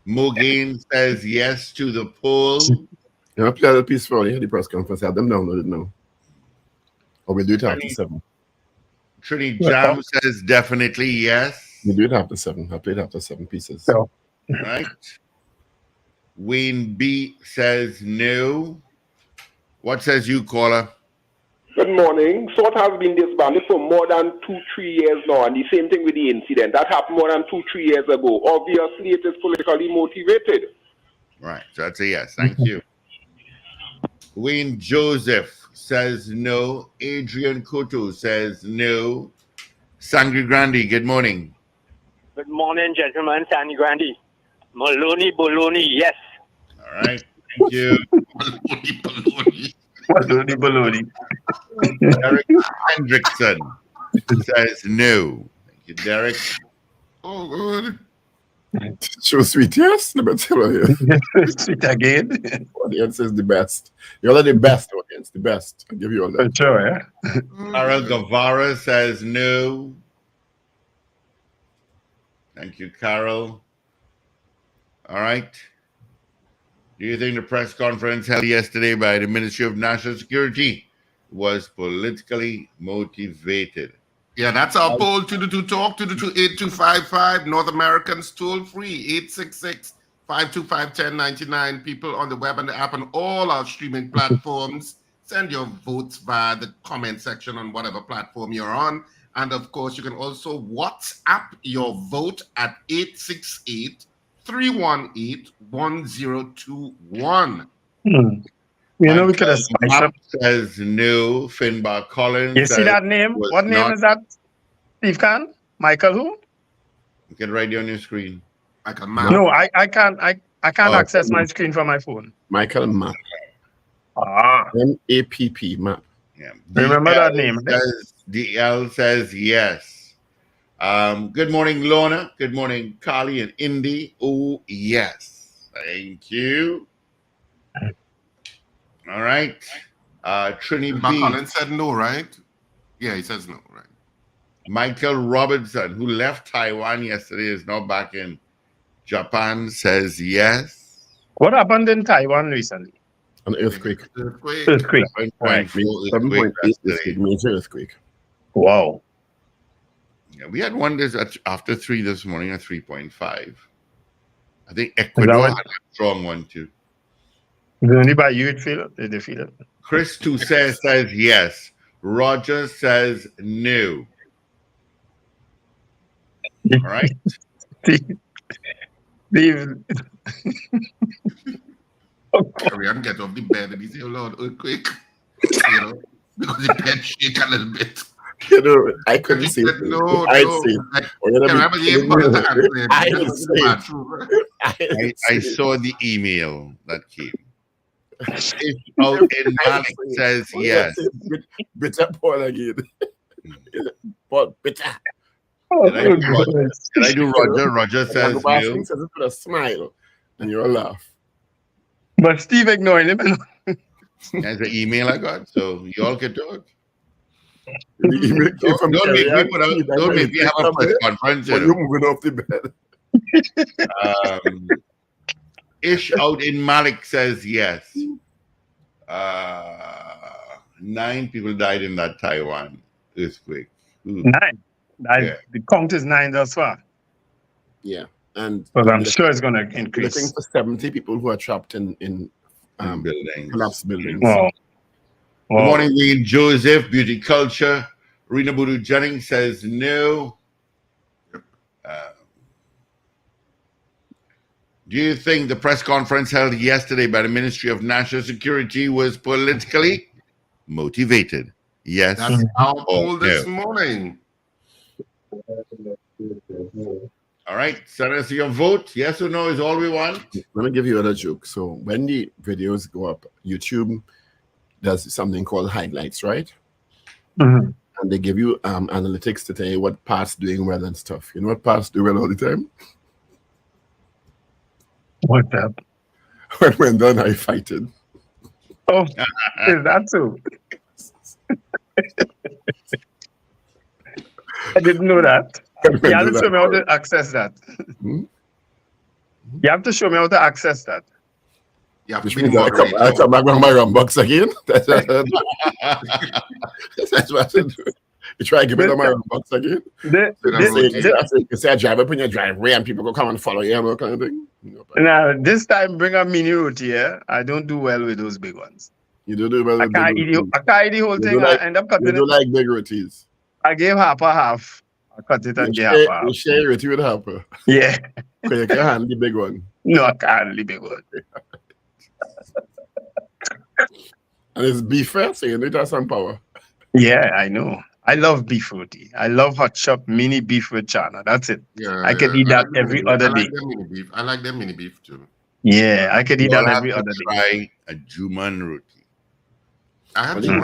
Mogain says yes to the poll. You want to play a little piece for the press conference? Have them downloaded now. Or we'll do it after 7. Trini Jam says definitely yes. We'll do it after 7. I'll play it after 7 pieces. So. Right. Wayne B says no. What says you, caller? Good morning. SWOT has been disbanded for more than 2-3 years now, and the same thing with the incident. That happened more than 2-3 years ago. Obviously, it is politically motivated. Right. So that's a yes. Thank you. Wayne Joseph says no. Adrian Cotto says no. Sangri Grandi, good morning. Good morning, gentlemen. Sandy Grandi. Maloney Bologna, yes. All right. Thank you. Baloney. Derek Hendrickson says no. Thank you, Derek. Oh, good. Show sweet, yes? Let me tell you. Sweet again. Audience is the best. You're the best audience, the best. I'll give you all that. Sure, yeah. Carol Guevara says no. Thank you, Carol. All right. Do you think the press conference held yesterday by the Ministry of National Security was politically motivated? Yeah, that's our poll. 222 Talk, 222-8255. North Americans toll free, 866-525-1099. People on the web and the app and all our streaming platforms. Send your votes via the comment section on whatever platform you're on. And of course, you can also WhatsApp your vote at 868-318-1021. You know, we could have spiced up. Says no. Finbar Collins. You see that name? What name is that? Steve Khan? Michael who? You can write it on your screen. Michael Mapp. No, I can't access my screen from my phone. Michael Mapp. M-A-P-P, Mapp. Yeah. Remember that name? DL says yes. Good morning, Lorna. Good morning, Carly and Indy. Oh, yes. Thank you. All right. Trini B. Collins said no, right? Yeah, he says no, right? Michael Robinson, who left Taiwan yesterday, is now back in Japan, says yes. What happened in Taiwan recently? An earthquake. Earthquake. 7.8 major earthquake. Wow. Yeah, we had one after 3 this morning at 3.5. I think Ecuador had a strong one too. Only by you feel it? Did they feel it? Chris Toussaint says yes. Roger says no. All right. Carry on, get off the bed and he say, oh Lord, earthquake. You know, because the bed shake a little bit. You know, I couldn't see it. No, I saw the email that came. Oh, and Malik says yes. Bitter Paul again. Paul, bitter. Did I do Roger? Roger says Ragoobarsingh says it with a smile, and you'll laugh. But Steve ignoring him. That's the email I got, so you all can talk. The email came from Don't make me have a press conference. You're moving off the bed. Ish out in Malik says yes. 9 people died in that Taiwan earthquake. Ooh. 9. Yeah. The count is 9 thus far. Yeah, and but I'm sure it's going to increase. Looking for 70 people who are trapped in buildings. Collapsed buildings. Wow. Good morning, Wayne Joseph, Beauty Culture. Rena Budu Jennings says no. Do you think the press conference held yesterday by the Ministry of National Security was politically motivated? Yes. That's our poll this morning. All right, send us your vote. Yes or no is all we want. Let me give you another joke. So when the videos go up, YouTube does something called highlights, right? Mm-hmm. And they give you analytics to tell you what parts doing well and stuff. You know what parts do well all the time? What's that? When Wendell and I fighted. Oh, is that so? I didn't know that. You have to show me how to access that. Hmm? You have to show me how to access that. You have Which to be means I come back on my rumbox again. That's what I do. You try to give it on my rumbox again. You say I drive up in your driveway and people go come and follow you and that kind of thing. Now, this time bring a mini roti here. I don't do well with those big ones. You don't do well with I can't eat the whole thing. I end up cutting it. You don't like big rotis. I gave half. I cut it and gave half. You share roti with half. Yeah. Because you can't handle the big one. No, I can't handle the big one. And it's beef first, so you need to have some power. Yeah, I know. I love beef roti. I love hot chop mini beef with chana. That's it. Yeah, I could eat that every other day. I like them mini beef too. Yeah, I could eat that every other day. Try a Juman roti. I have You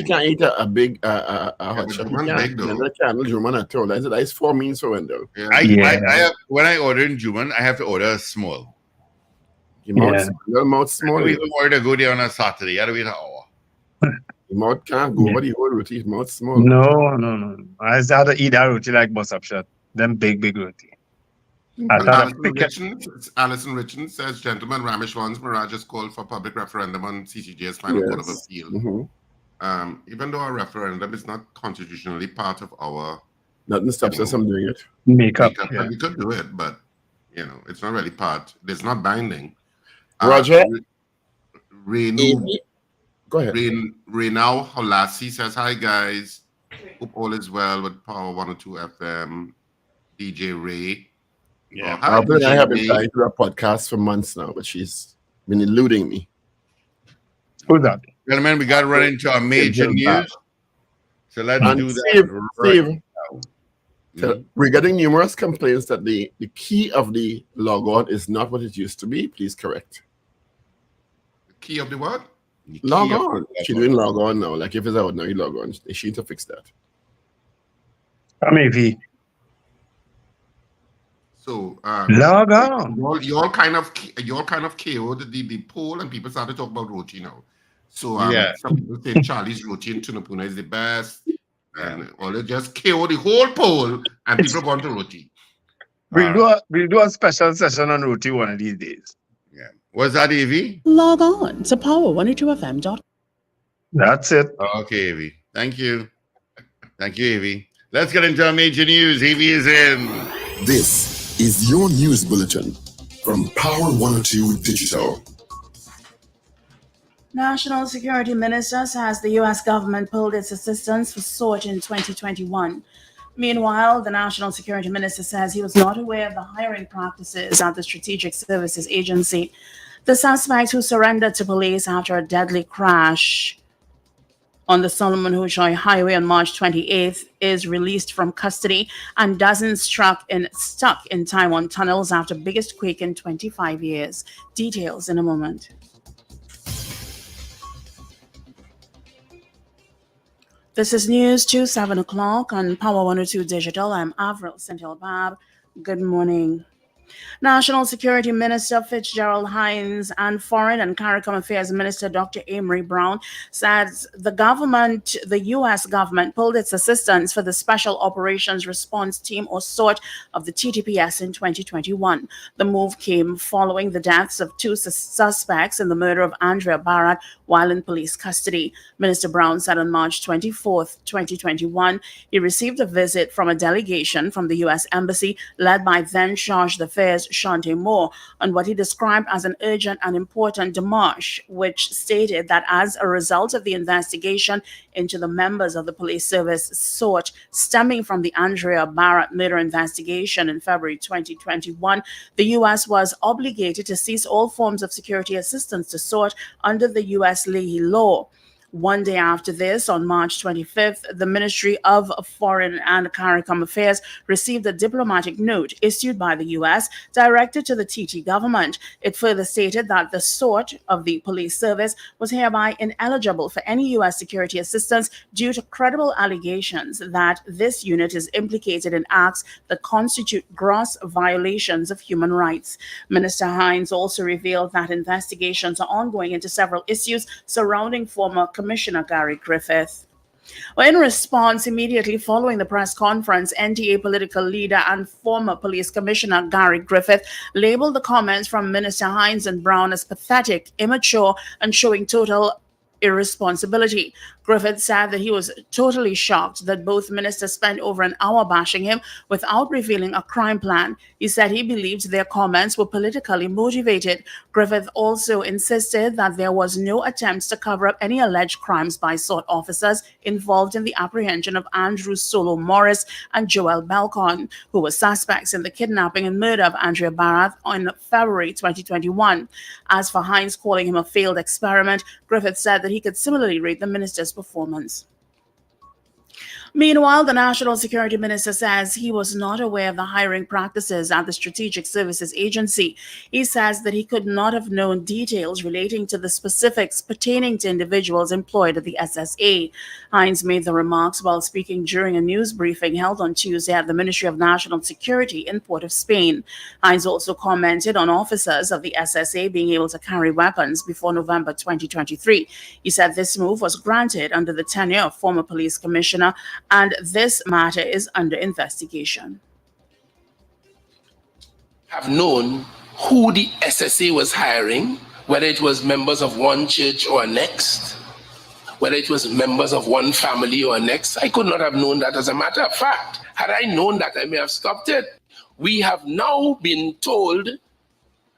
can't eat a big hot chop. You can't handle Juman at all. That's 4 means for Wendell. Yeah. I have, when I order in Juman, I have to order a small. Your mouth small. I don't even order to go there on a Saturday. I don't wait an hour. Your mouth can't go over the whole roti. Your mouth small. No. I just have to eat that roti like bus up shot. Them big roti. I thought a Alison Richards says, gentlemen, Ramesh wants Mirage has called for public referendum on CCJ's final Court of Appeal. Mm-hmm. Even though a referendum is not constitutionally part of our... Nothing stops us from doing it. Makeup. And we could do it, but, it's not really part. It's not binding. Roger? Go ahead. Renau Holasi says, hi, guys. Hope all is well with Power 102 FM. DJ Ray. Yeah. I have been trying to do a podcast for months now, but she's been eluding me. Who's that? Gentlemen, we got to run into our major news. So let's do that. Steve, so we're getting numerous complaints that the key of the logon is not what it used to be. Please correct. The key of the what? Log on. She's doing log on now. Like if it's out now, you log on. She need to fix that. Maybe. So log on. You all kind of KO'd the poll, and people started talking about roti now. So some people say Charlie's roti in Tunapuna is the best, and all they just KO the whole poll, and people want the roti. We'll do a special session on roti one of these days. Yeah. Was that Evie? Log on to power102fm.com. That's it. Okay, Evie. Thank you. Thank you, Evie. Let's get into our major news. Evie is in. This is your news bulletin from Power 102 Digital. National Security Minister says the U.S. government pulled its assistance for SORT in 2021. Meanwhile, the National Security Minister says he was not aware of the hiring practices at the Strategic Services Agency. The suspect who surrendered to police after a deadly crash on the Solomon Hushoy Highway on March 28th is released from custody and dozens stuck in Taiwan tunnels after biggest quake in 25 years. Details in a moment. This is news to 7 o'clock on Power 102 Digital. I'm Avril Sentil-Bab. Good morning. National Security Minister Fitzgerald Hines and Foreign and CARICOM Affairs Minister Dr. Amory Brown says the U.S. government pulled its assistance for the Special Operations Response Team, or SORT, of the TTPS in 2021. The move came following the deaths of two suspects in the murder of Andrea Barrett while in police custody. Minister Brown said on March 24th, 2021, he received a visit from a delegation from the U.S. Embassy led by then Charge d'Affaires Shante Moore on what he described as an urgent and important démarche, which stated that as a result of the investigation into the members of the police service SORT stemming from the Andrea Barrett murder investigation in February 2021, the U.S. was obligated to cease all forms of security assistance to SORT under the U.S. Leahy law. One day after this, on March 25th, the Ministry of Foreign and CARICOM Affairs received a diplomatic note issued by the U.S. directed to the TT government. It further stated that the SORT of the police service was hereby ineligible for any U.S. security assistance due to credible allegations that this unit is implicated in acts that constitute gross violations of human rights. Minister Hines also revealed that investigations are ongoing into several issues surrounding former Commissioner Gary Griffith. Well, in response, immediately following the press conference, NTA political leader and former police commissioner Gary Griffith labeled the comments from Minister Hines and Brown as pathetic, immature, and showing total irresponsibility. Griffith said that he was totally shocked that both ministers spent over an hour bashing him without revealing a crime plan. He said he believed their comments were politically motivated. Griffith also insisted that there was no attempts to cover up any alleged crimes by SORT officers involved in the apprehension of Andrew Solo Morris and Joel Belcon, who were suspects in the kidnapping and murder of Andrea Barrett in February 2021. As for Hines calling him a failed experiment, Griffith said that he could similarly rate the minister's performance. Meanwhile, the National Security Minister says he was not aware of the hiring practices at the Strategic Services Agency. He says that he could not have known details relating to the specifics pertaining to individuals employed at the SSA. Hines made the remarks while speaking during a news briefing held on Tuesday at the Ministry of National Security in Port of Spain. Hines also commented on officers of the SSA being able to carry weapons before November 2023. He said this move was granted under the tenure of former police commissioner, and this matter is under investigation. have known who the SSA was hiring, whether it was members of one church or next, whether it was members of one family or next. I could not have known that. As a matter of fact, had I known that, I may have stopped it. We have now been told,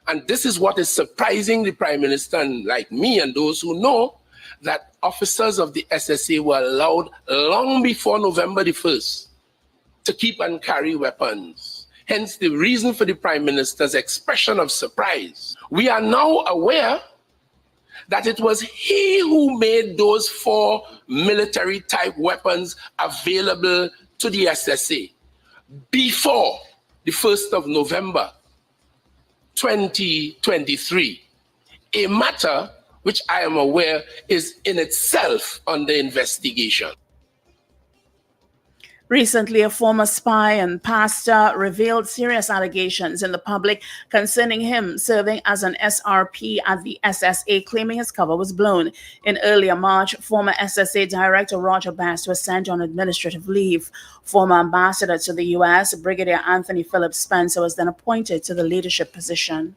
and this is what is surprising the Prime Minister and like me and those who know, that officers of the SSA were allowed long before November the 1st to keep and carry weapons. Hence the reason for the Prime Minister's expression of surprise. We are now aware that it was he who made those 4 military type weapons available to the SSA before the 1st of November 2023, a matter which I am aware is in itself under investigation. Recently, a former spy and pastor revealed serious allegations in the public concerning him serving as an SRP at the SSA, claiming his cover was blown. In earlier March, former SSA Director Roger Best was sent on administrative leave. Former ambassador to the U.S., Brigadier Anthony Phillips Spencer, was then appointed to the leadership position.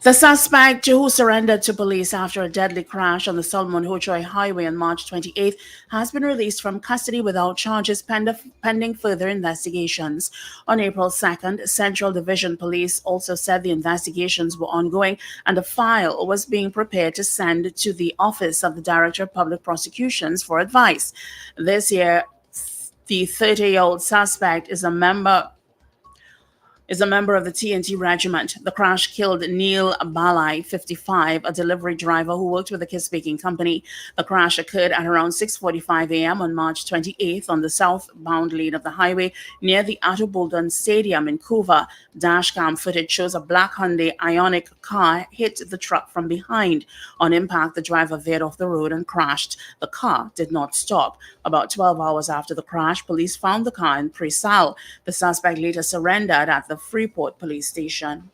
The suspect, who surrendered to police after a deadly crash on the Solomon Hochoy Highway on March 28th, has been released from custody without charges pending further investigations. On April 2nd, Central Division Police also said the investigations were ongoing and a file was being prepared to send to the Office of the Director of Public Prosecutions for advice. This year, the 30-year-old suspect is a member of the TNT Regiment. The crash killed Neil Balai, 55, a delivery driver who worked with the Kiss Baking Company. The crash occurred at around 6:45 a.m. on March 28th on the southbound lane of the highway near the Atto Bolton Stadium in Couva. Dashcam footage shows a black Hyundai Ioniq car hit the truck from behind. On impact, the driver veered off the road and crashed. The car did not stop. About 12 hours after the crash, police found the car in Presal. The suspect later surrendered at the Freeport police station.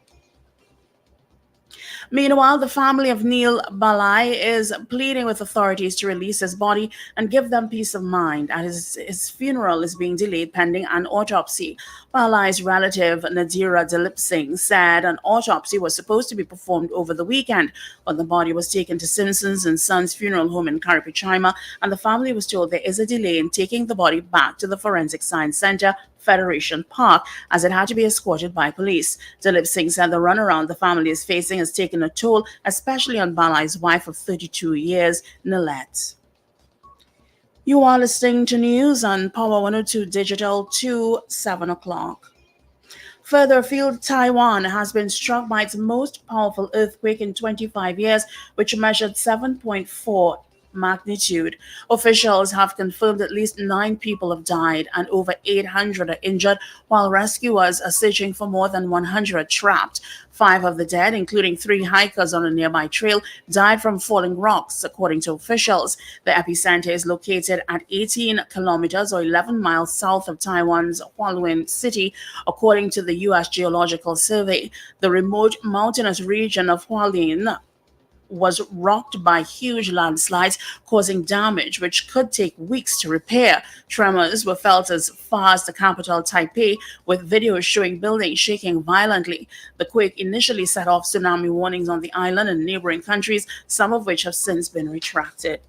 Meanwhile, the family of Neil Balai is pleading with authorities to release his body and give them peace of mind, as his funeral is being delayed pending an autopsy. Balai's relative Nadira Dilip Singh said an autopsy was supposed to be performed over the weekend, but the body was taken to Simpsons and Sons Funeral Home in Karipichaima, and the family was told there is a delay in taking the body back to the Forensic Science Center, Federation Park, as it had to be escorted by police. Dilip Singh said the runaround the family is facing has taken a toll, especially on Balai's wife of 32 years, Nilette. You are listening to news on Power 102 Digital to 7 o'clock. Further afield, Taiwan has been struck by its most powerful earthquake in 25 years, which measured 7.4 magnitude. Officials have confirmed at least 9 people have died and over 800 are injured, while rescuers are searching for more than 100 trapped. 5 of the dead, including 3 hikers on a nearby trail, died from falling rocks, according to officials. The epicenter is located at 18 kilometers or 11 miles south of Taiwan's Hualien city, according to the U.S. Geological Survey. The remote mountainous region of Hualien was rocked by huge landslides, causing damage which could take weeks to repair. Tremors were felt as far as the capital, Taipei, with videos showing buildings shaking violently. The quake initially set off tsunami warnings on the island and neighboring countries, some of which have since been retracted.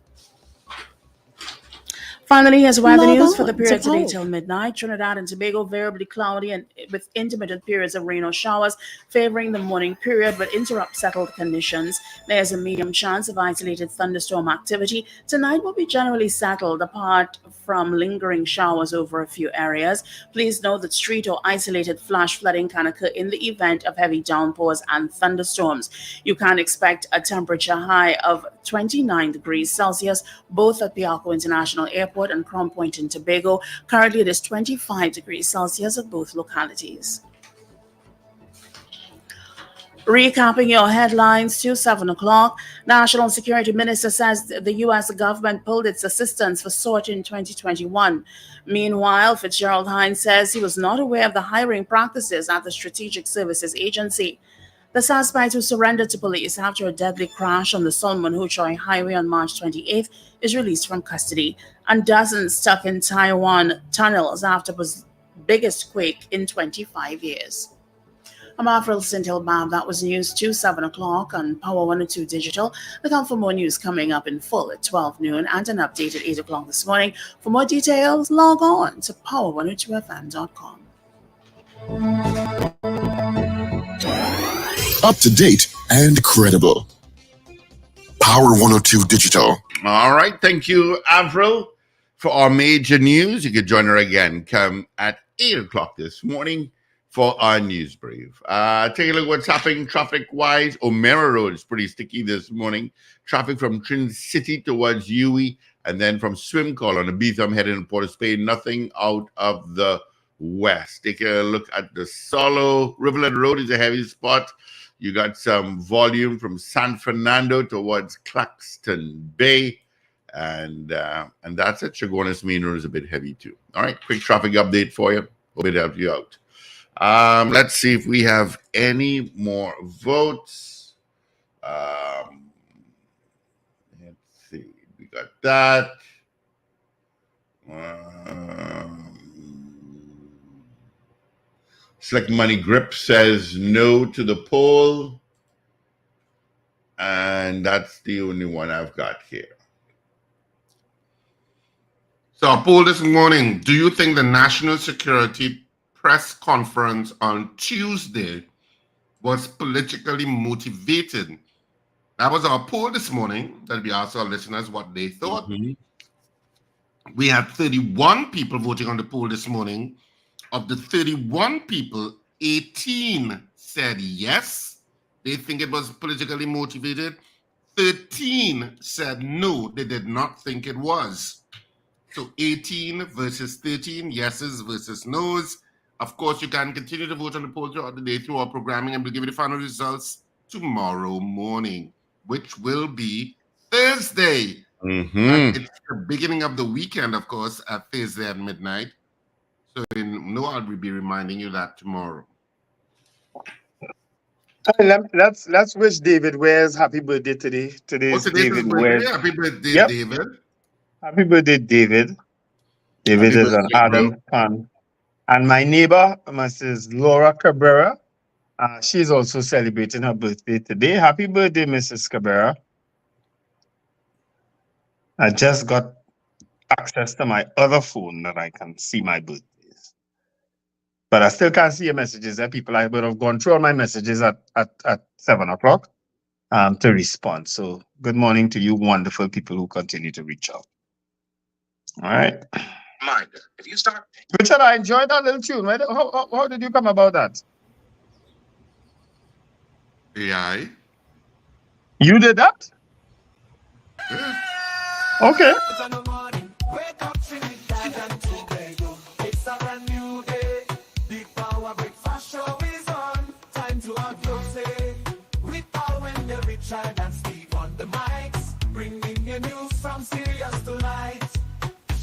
Finally, here's weather news for the period today till midnight. Trinidad and Tobago variably cloudy and with intermittent periods of rain or showers favoring the morning period but interrupt settled conditions. There's a medium chance of isolated thunderstorm activity. Tonight will be generally settled apart from lingering showers over a few areas. Please note that street or isolated flash flooding can occur in the event of heavy downpours and thunderstorms. You can expect a temperature high of 29 degrees Celsius, both at Piarco International Airport and Crown Point in Tobago. Currently, it is 25 degrees Celsius at both localities. Recapping your headlines to 7 o'clock, National Security Minister says the U.S. government pulled its assistance for SORT in 2021. Meanwhile, Fitzgerald Hines says he was not aware of the hiring practices at the Strategic Services Agency. The suspect, who surrendered to police after a deadly crash on the Solomon Hochoy Highway on March 28th, is released from custody, and dozens stuck in Taiwan tunnels after biggest quake in 25 years. I'm Avril Sintilbab. That was news to 7 o'clock on Power 102 Digital. Look out for more news coming up in full at 12 noon and an update at 8 o'clock this morning. For more details, log on to power102fm.com. Up to date and credible. Power 102 Digital. All right. Thank you, Avril, for our major news. You can join her again come at 8 o'clock this morning for our news brief. Take a look at what's happening traffic-wise. O'Meara Road is pretty sticky this morning. Traffic from Trin City towards Uwe, and then from Swim Call on the Beetham heading to Port of Spain. Nothing out of the west. Take a look at the Solo. Riverland Road is a heavy spot. You got some volume from San Fernando towards Claxton Bay. And that's it. Chagonis Main Road is a bit heavy too. All right, quick traffic update for you. Hope it helped you out. Let's see if we have any more votes. Let's see. We got that. Select Money Grip says no to the poll. And that's the only one I've got here. So a poll this morning, do you think the national security press conference on Tuesday was politically motivated? That was our poll this morning that we asked our listeners what they thought. We had 31 people voting on the poll this morning. Of the 31 people, 18 said yes, they think it was politically motivated. 13 said no, they did not think it was. So 18 versus 13, yeses versus nos. Of course, you can continue to vote on the poll throughout the day through our programming, and we'll give you the final results tomorrow morning, which will be Thursday. And it's the beginning of the weekend, of course, at Thursday at midnight. So you know I'll be reminding you that tomorrow. Let's wish David Wares happy birthday today. Today's David Wares. Happy birthday, Yep. David. Happy birthday, David. David Happy is an birthday, ardent fan. And my neighbor, Mrs. Laura Cabrera, she's also celebrating her birthday today. Happy birthday, Mrs. Cabrera. I just got access to my other phone that I can see my birthdays. But I still can't see your messages. People, I would have gone through all my messages at 7 o'clock to respond. So good morning to you wonderful people who continue to reach out. All right. Reminder, if you start... Richard, I enjoyed that little tune. How did you come about that? AI. You did that? Yeah. Okay.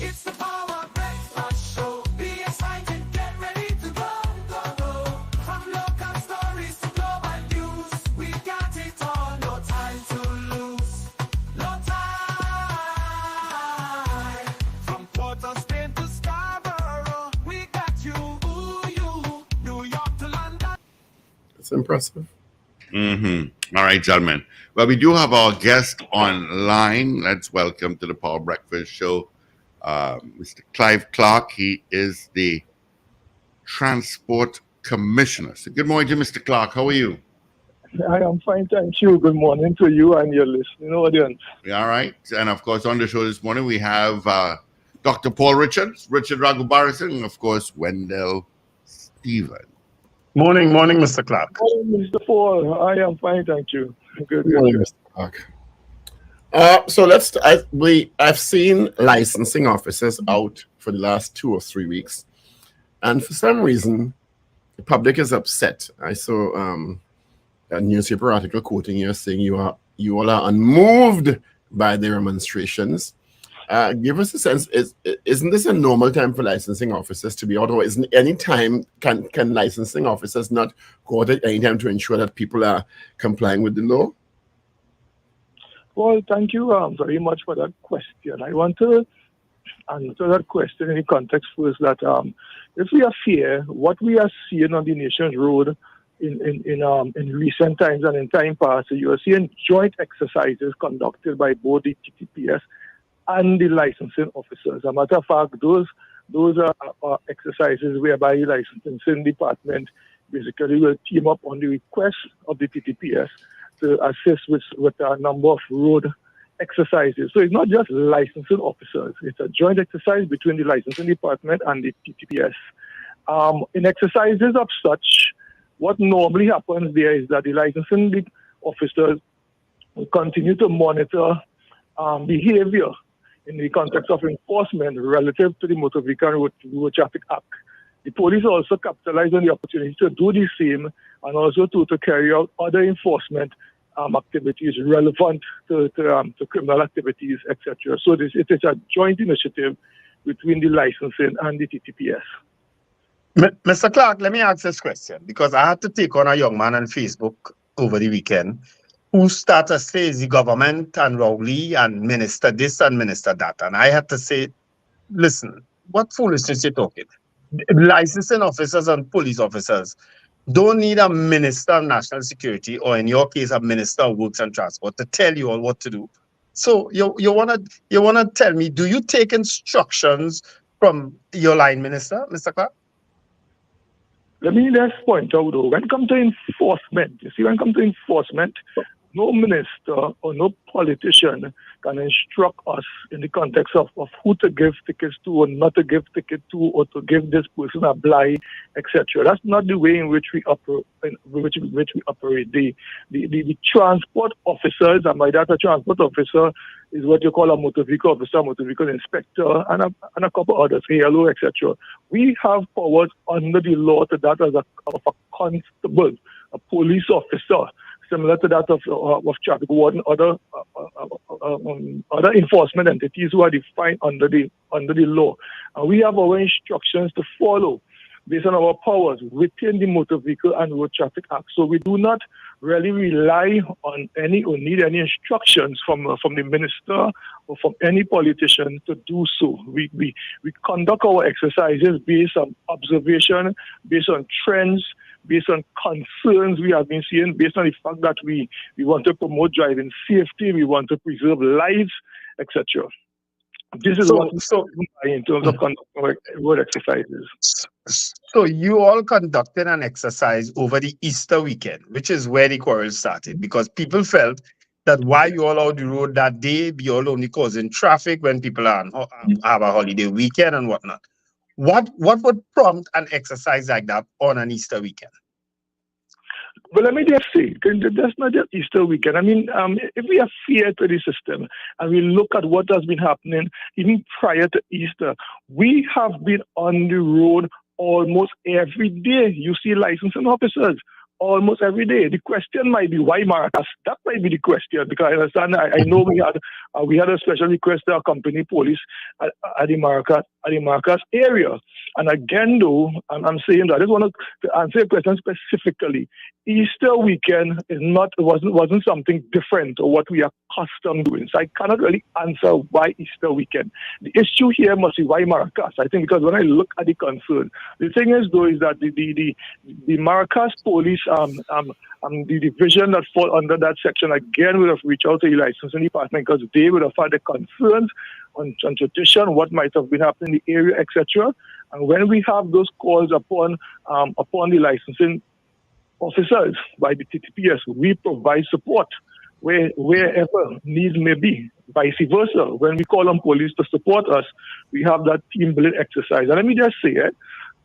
It's the Power Breakfast Show. Be excited, get ready to go, go, go. From local stories to global news, we got it all, no time to lose. No time. From Port of Spain to Scarborough, we got you, ooh, you. New York to London. It's impressive. All right, gentlemen. Well, we do have our guest online. Let's welcome to the Power Breakfast Show Mr. Clive Clark. He is the Transport Commissioner. So good morning to Mr. Clark. How are you? I am fine, thank you. Good morning to you and your listening audience. All right. And of course, on the show this morning, we have Dr. Paul Richards, Richard Ragoobarsingh, and of course, Wendell Stephen. Morning, Mr. Clark. Morning, Mr. Paul. I am fine, thank you. Good morning, Mr. Clark. So I've seen licensing officers out for the last 2 or 3 weeks, and for some reason, the public is upset. I saw a newspaper article quoting you saying you all are unmoved by the demonstrations. Give us a sense. Isn't this a normal time for licensing officers to be out, or isn't any time can licensing officers not go out at any time to ensure that people are complying with the law? Well, thank you very much for that question. I want to answer that question in the context first that if we are fair, what we are seeing on the nation's road in recent times and in time past, you are seeing joint exercises conducted by both the TTPS and the licensing officers. As a matter of fact, those are exercises whereby the licensing department basically will team up on the request of the TTPS to assist with a number of road exercises. So it's not just licensing officers. It's a joint exercise between the licensing department and the TTPS. In exercises of such, what normally happens there is that the licensing officers will continue to monitor behavior in the context of enforcement relative to the Motor Vehicle and Road Traffic Act. The police also capitalize on the opportunity to do the same and also to carry out other enforcement activities relevant to criminal activities, etc. So it is a joint initiative between the licensing and the TTPS. Mr. Clark, let me ask this question because I had to take on a young man on Facebook over the weekend who started to say the government and Rowley and minister this and minister that. And I had to say, listen, what foolishness you're talking? Licensing officers and police officers don't need a minister of national security or in your case, a minister of works and transport to tell you all what to do. So you wanna tell me, do you take instructions from your line minister, Mr. Clark? Let me just point out though, when it comes to enforcement, no minister or no politician can instruct us in the context of who to give tickets to or not to give tickets to or to give this person a blight, etc. That's not the way in which we operate. The transport officers, and by that a transport officer is what you call a motor vehicle officer, motor vehicle inspector, and a couple others, ALO, etc. We have powers under the law to that as of a constable, a police officer, similar to that of traffic warden, other enforcement entities who are defined under the law. And we have our instructions to follow based on our powers within the Motor Vehicle and Road Traffic Act. So we do not really rely on any or need any instructions from the minister or from any politician to do so. We conduct our exercises based on observation, based on trends, based on concerns we have been seeing, based on the fact that we want to promote driving safety, we want to preserve lives, etc. This is what we in terms of conducting road exercises. So you all conducted an exercise over the Easter weekend, which is where the quarrel started, because people felt that why you all out the road that day, be all only causing traffic when people are have a holiday weekend and whatnot. What would prompt an exercise like that on an Easter weekend? Well, let me just say, that's not just Easter weekend. I mean, if we are fair to the system and we look at what has been happening even prior to Easter, we have been on the road almost every day. You see licensing officers almost every day. The question might be why Maracas? That might be the question, because I understand. I know we had a special request to accompany police at the Maracas area. And again, though, I'm saying that I just want to answer your question specifically. Easter weekend wasn't something different or what we are accustomed doing. So I cannot really answer why Easter weekend. The issue here must be why Maracas. I think because when I look at the concern, the thing is though is that the Maracas police the division that fall under that section again would have reached out to the licensing department because they would have had the concerns on tradition, what might have been happening in the area, etc. And when we have those calls upon the licensing officers by the TTPS, we provide support wherever needs may be. Vice versa, when we call on police to support us, we have that team building exercise. And let me just say it,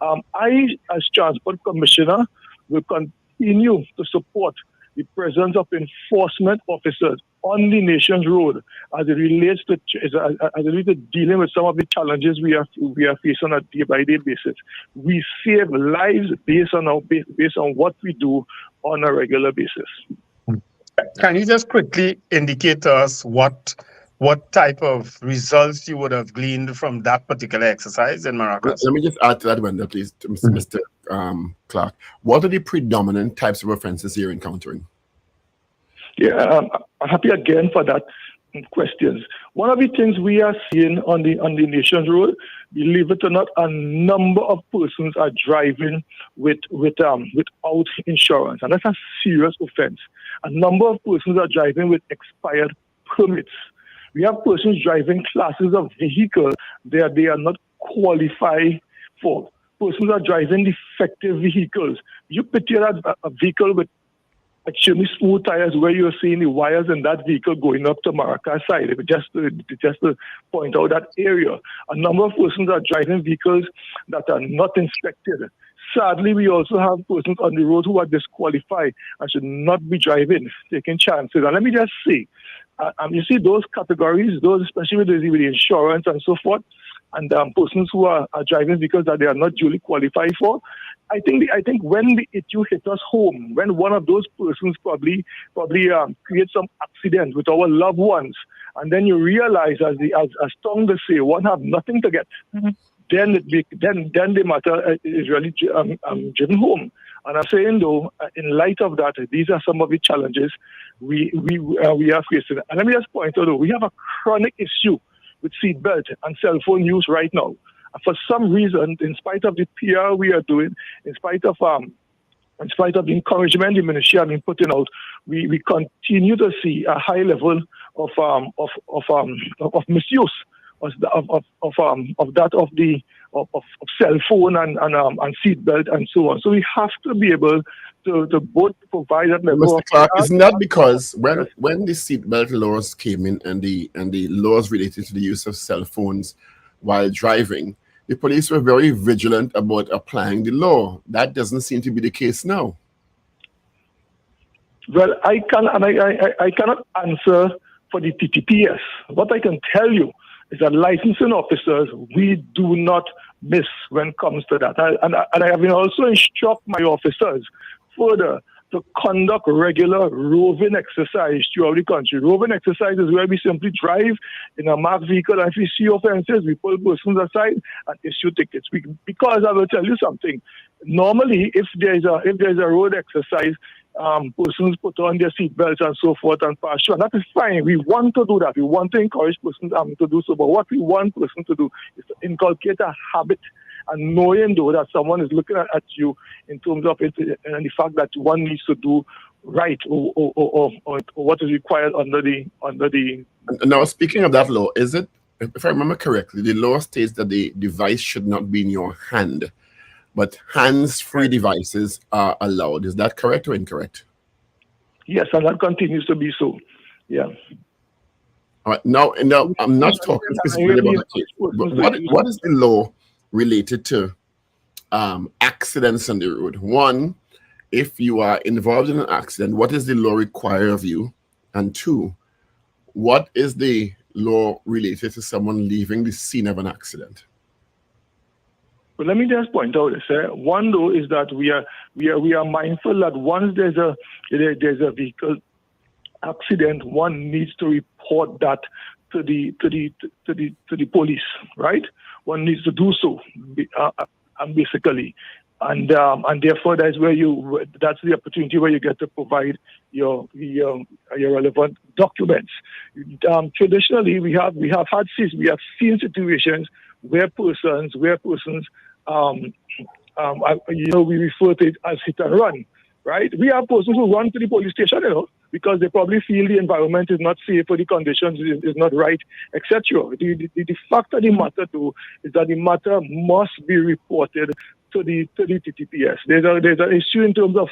I, as Transport Commissioner, will continue to support the presence of enforcement officers on the nation's road as it relates to dealing with some of the challenges we are facing on a day-by-day basis. We save lives based on what we do on a regular basis. Can you just quickly indicate to us what type of results you would have gleaned from that particular exercise in Maracas? Let me just add to that, Wendell, please, to Mr. Clark. What are the predominant types of offenses you're encountering? Yeah, I'm happy again for that. questions. One of the things we are seeing on the Nations Road, believe it or not, a number of persons are driving without insurance, and that's a serious offense. A number of persons are driving with expired permits. We have persons driving classes of vehicles that they are not qualified for. Persons are driving defective vehicles. You picture a vehicle with extremely smooth tires where you're seeing the wires in that vehicle going up to Maracas side. Just to point out that area. A number of persons are driving vehicles that are not inspected. Sadly, we also have persons on the road who are disqualified and should not be driving, taking chances. And let me just say, you see those categories, those especially with the insurance and so forth, and persons who are driving vehicles that they are not duly qualified for. I think when the issue hit us home, when one of those persons probably create some accident with our loved ones, and then you realize, as Tom they say, one have nothing to get. Mm-hmm. Then the matter is really driven home. And I'm saying though, in light of that, these are some of the challenges we are facing. And let me just point out though, we have a chronic issue with seatbelt and cell phone use right now. For some reason, in spite of the PR we are doing, in spite of the encouragement the ministry has been putting out, we continue to see a high level of misuse of cell phone and seatbelt and so on. So we have to be able to both provide that level. Mr. Clark, isn't that because when the seatbelt laws came in and the laws related to the use of cell phones while driving, the police were very vigilant about applying the law? That doesn't seem to be the case now. Well, I cannot answer for the TTPS. What I can tell you is that licensing officers, we do not miss when it comes to that. And I have been also instruct my officers further to conduct regular roving exercise throughout the country. Roving exercise is where we simply drive in a marked vehicle, and if we see offenses, we pull persons aside and issue tickets. Because I will tell you something. Normally, if there's a road exercise, persons put on their seatbelts and so forth and pass through, and that is fine. We want to do that. We want to encourage persons to do so. But what we want persons to do is to inculcate a habit, and knowing though that someone is looking at you in terms of it and the fact that one needs to do right or what is required under the. Now, speaking of that law, is it, if I remember correctly, the law states that the device should not be in your hand, but hands-free devices are allowed. Is that correct or incorrect? Yes, and that continues to be so. Yeah. All right. Now I'm not talking specifically about the case, but what is the law related to accidents on the road? One, if you are involved in an accident, what does the law require of you? And two, what is the law related to someone leaving the scene of an accident? But let me just point out this. One though is that we are mindful that once there's a vehicle accident, one needs to report that to the police, right? One needs to do so, basically, and therefore that's that's the opportunity where you get to provide your relevant documents. Traditionally, we have seen situations where persons we refer to it as hit and run, right? We have persons who run to the police station, because they probably feel the environment is not safe or the conditions is not right, etc. The fact of the matter, though, is that the matter must be reported to the TTPS. There's an issue in terms of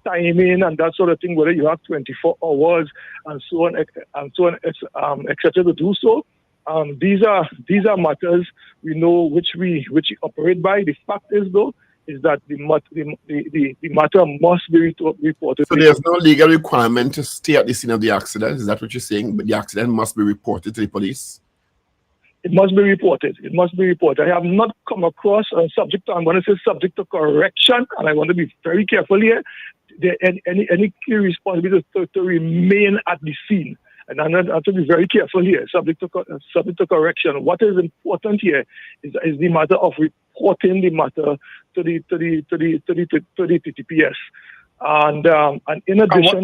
timing and that sort of thing, whether you have 24 hours and so on, etc. to do so. These are matters we know which we operate by. The fact is, though, is that the matter must be reported. So there's no legal requirement to stay at the scene of the accident. Is that what you're saying? But the accident must be reported to the police? It must be reported. It must be reported. I have not come across I'm going to say subject to correction, and I want to be very careful here. Any responsibility to remain at the scene. And I have to be very careful here, subject to correction. What is important here is the matter of reporting the matter to the TTPS. And in addition,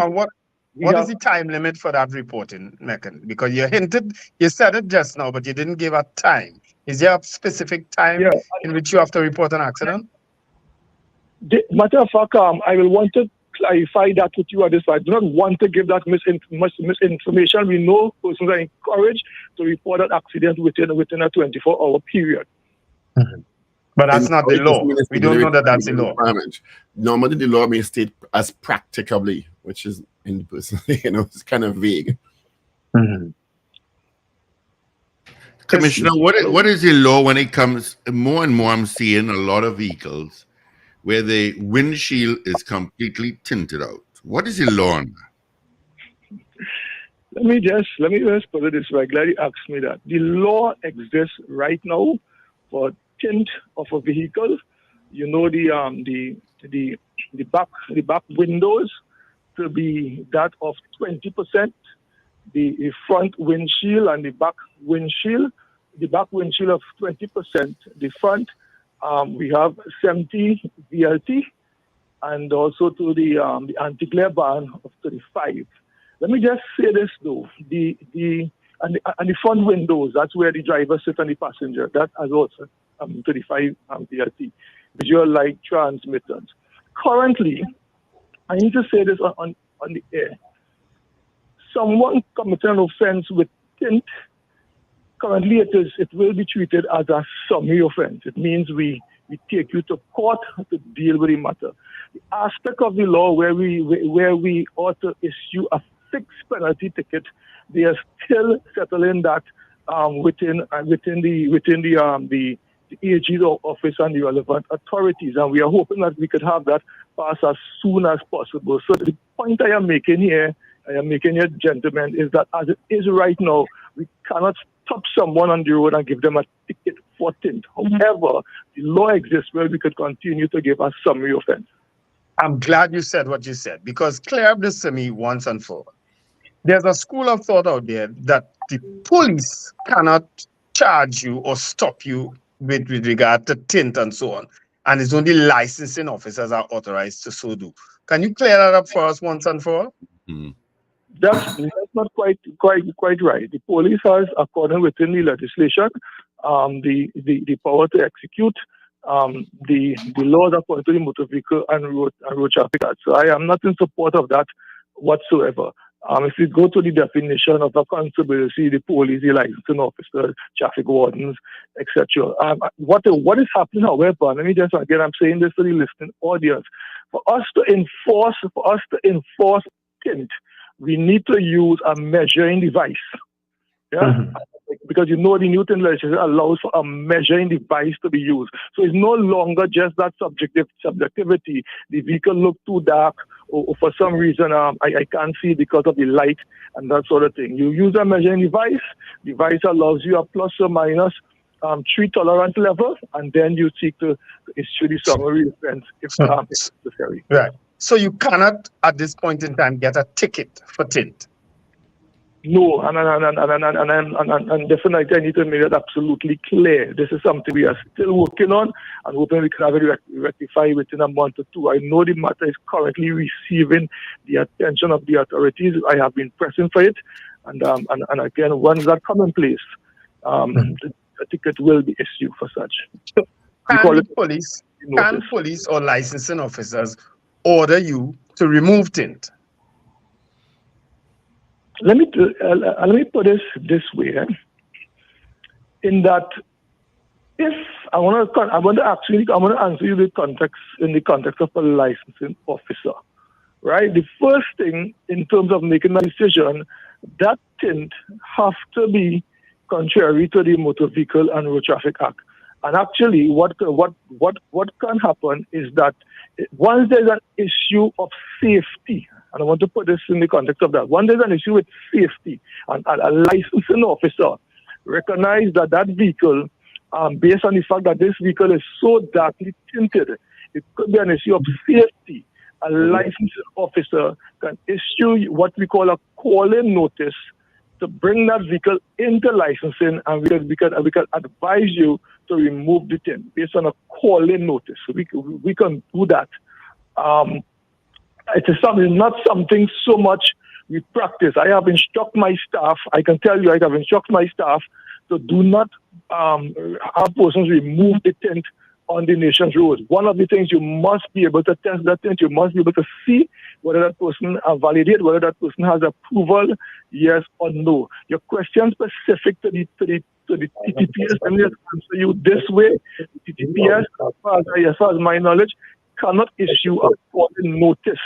What is the time limit for that reporting, Mekan? Because you said it just now, but you didn't give a time. Is there a specific time in which you have to report an accident? Matter of fact, I will want to clarify that with you at this time. I do not want to give that misinformation. We know persons are encouraged to report an accident within a 24-hour period. Mm-hmm. But that's not the law. We don't know that that's the law. Normally, the law may state as practicably, which is in the person, it's kind of vague. Mm-hmm. Commissioner, what is the law when it comes? More and more, I'm seeing a lot of vehicles where the windshield is completely tinted out. What is the law on that? Let me just put it this way. Glad you asked me that. The law exists right now for tint of a vehicle. You know, the back windows to be that of 20%. The front windshield and the back windshield. The back windshield of 20%. The front, we have 70 VLT, and also to the anti-glare ban of 35. Let me just say this though: the front windows, that's where the driver sits and the passenger. That has also 35 VLT, visual light transmitters. Currently, I need to say this on the air. Someone committed an offense with tint. Currently, it will be treated as a summary offense. It means we take you to court to deal with the matter. The aspect of the law where we ought to issue a fixed penalty ticket, they are still settling that within the AG's office and the relevant authorities, and we are hoping that we could have that passed as soon as possible. So the point I am making here, gentlemen, is that as it is right now, we cannot stop someone on the road and give them a ticket for tint. However, the law exists where we could continue to give a summary offense. I'm glad you said what you said, because clear up this to me once and for all. There's a school of thought out there that the police cannot charge you or stop you with regard to tint and so on, and it's only licensing officers are authorized to so do. Can you clear that up for us once and for all? Mm-hmm. That's not quite right. The police has, according within the legislation, the power to execute the laws according to the Motor Vehicle and Road Traffic Act. So I am not in support of that whatsoever. If you go to the definition of a constable, see the police, the licensing officers, traffic wardens, etc. What is happening, however, let me just again, I'm saying this to the listening audience. For us to enforce tint, we need to use a measuring device. Yeah. Mm-hmm. Because the new tint legislation allows for a measuring device to be used. So it's no longer just that subjectivity. The vehicle look too dark, or for some reason I can't see because of the light and that sort of thing. You use a measuring device. The device allows you a plus or minus 3 tolerance level, and then you seek to issue the summary offense if necessary. Right. So you cannot, at this point in time, get a ticket for tint. No, and definitely I need to make that absolutely clear. This is something we are still working on and hoping we can have it rectified within a month or two. I know the matter is currently receiving the attention of the authorities. I have been pressing for it, and again, once that comes in place, the ticket will be issued for such. So can police or licensing officers order you to remove tint? Let me put this way, in that if I want to answer you in the context of a licensing officer, right? The first thing in terms of making a decision, that tint have to be contrary to the Motor Vehicle and Road Traffic Act. And actually, what can happen is that once there's an issue of safety, and I want to put this in the context of that, once there's an issue with safety, and a licensing officer recognize that vehicle, based on the fact that this vehicle is so darkly tinted, it could be an issue of safety. A licensing officer can issue what we call a call-in notice to bring that vehicle into licensing, and we can advise you to remove the tint based on a call-in notice. So we can do that. It is not something so much we practice. I have instructed my staff. I can tell you, I have instructed my staff to do not have persons remove the tent on the nation's roads. One of the things, you must be able to test that tent. You must be able to see whether that person validate, whether that person has approval, yes or no. Your question specific to the TTPS, let me just answer you this way. TTPS, as far as my knowledge, cannot issue a foreign notice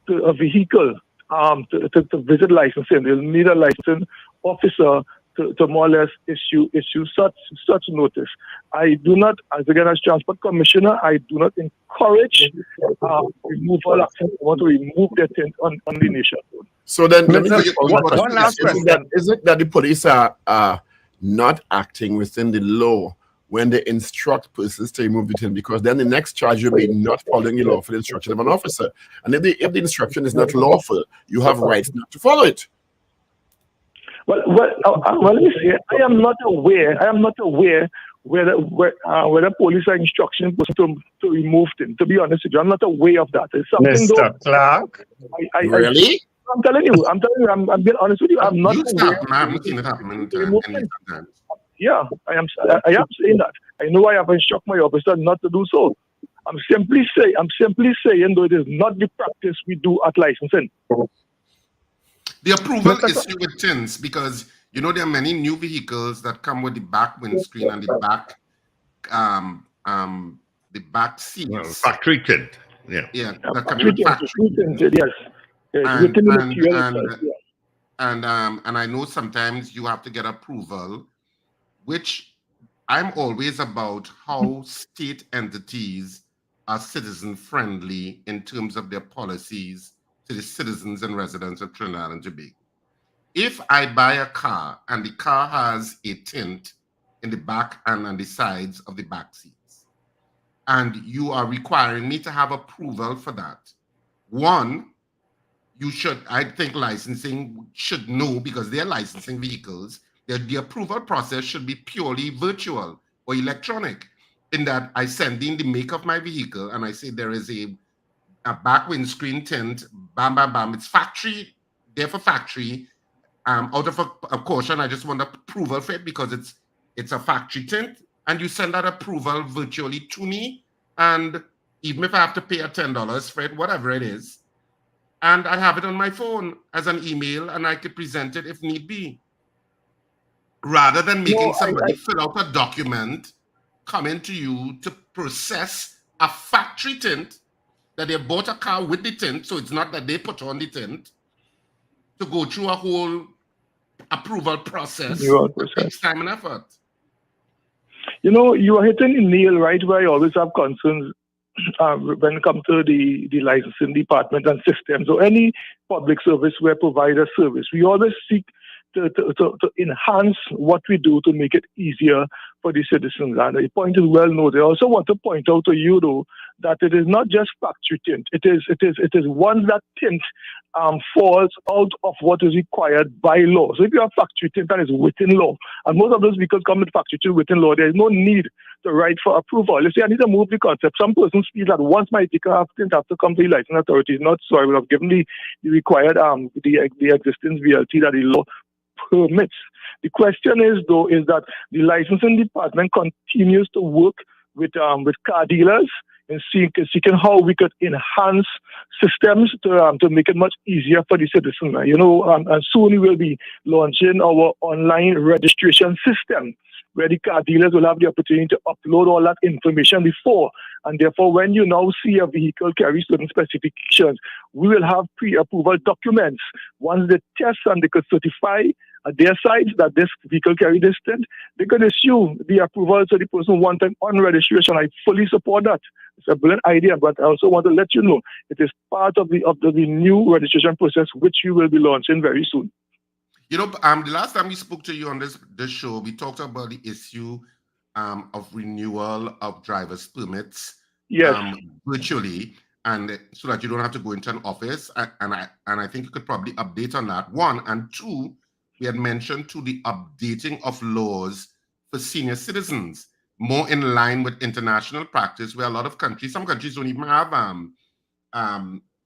to a vehicle to visit licensing. They'll need a licensing officer to more or less issue such notice. I do not, as Transport Commissioner, I do not encourage removal action. I want to remove the tent on the nation. So then, One last is it that the police are not acting within the law when they instruct persons to remove the tent? Because then the next charge will be not following the lawful instruction of an officer. And if the instruction is not lawful, you have rights not to follow it. Well, let me say, I am not aware whether police are instructing persons to remove them. To be honest with you, I'm not aware of that. It's something Mr. Clark? Really? I'm telling you, I'm being honest with you. I'm not aware. I haven't seen it happen sometimes. Yeah, I am saying that. I know I have instructed my officer not to do so. I'm simply saying, though, it is not the practice we do at licensing. The approval issue with tints, because you know there are many new vehicles that come with the back windscreen and the back seats. Well, factory tint. Yeah. Yeah, that come with factory tinted, yes. And I know sometimes you have to get approval, which I'm always about how state entities are citizen friendly in terms of their policies to the citizens and residents of Trinidad and Tobago. If I buy a car and the car has a tint in the back and on the sides of the back seats, and you are requiring me to have approval for that, one, I think licensing should know, because they're licensing vehicles, that the approval process should be purely virtual or electronic, in that I send in the make of my vehicle and I say there is a back windscreen tint, bam, bam, bam. It's factory, there for factory. Out of a caution, I just want approval for it because it's a factory tint, and you send that approval virtually to me. And even if I have to pay $10 for it, whatever it is, and I have it on my phone as an email, and I could present it if need be, rather than making somebody fill out a document coming to you to process a factory tint that they bought a car with the tint, so it's not that they put on the tint, to go through a whole approval process. It takes time and effort. You know, you are hitting the nail right where I always have concerns when it comes to the licensing department and systems, or any public service where provide a service. We always seek to enhance what we do to make it easier for the citizens. And the point is well noted. I also want to point out to you, though, that it is not just factory tint. It is one that tint falls out of what is required by law. So if you have factory tint that is within law, and most of those vehicles come with factory tint within law, there is no need to write for approval. You see, I need to move the concept. Some persons feel that once my vehicle has tint, I have to come to the licensing authorities. Not so. I would have given the required the existing VLT that the law permits. The question is, though, is that the licensing department continues to work with car dealers and seeking how we could enhance systems to make it much easier for the citizen. You know, and soon we will be launching our online registration system, where the car dealers will have the opportunity to upload all that information before. And therefore, when you now see a vehicle carry certain specifications, we will have pre-approval documents. Once they test and they could certify their sides that this vehicle carry this tint, they could issue the approval to the person who wants on registration. I fully support that. It's a brilliant idea, but I also want to let you know it is part of the new registration process, which we will be launching very soon. You know, the last time we spoke to you on this show, we talked about the issue of renewal of driver's permits, virtually, and so that you don't have to go into an office. And I think you could probably update on that. One, and two, we had mentioned to the updating of laws for senior citizens, more in line with international practice, where a lot of countries, some countries don't even have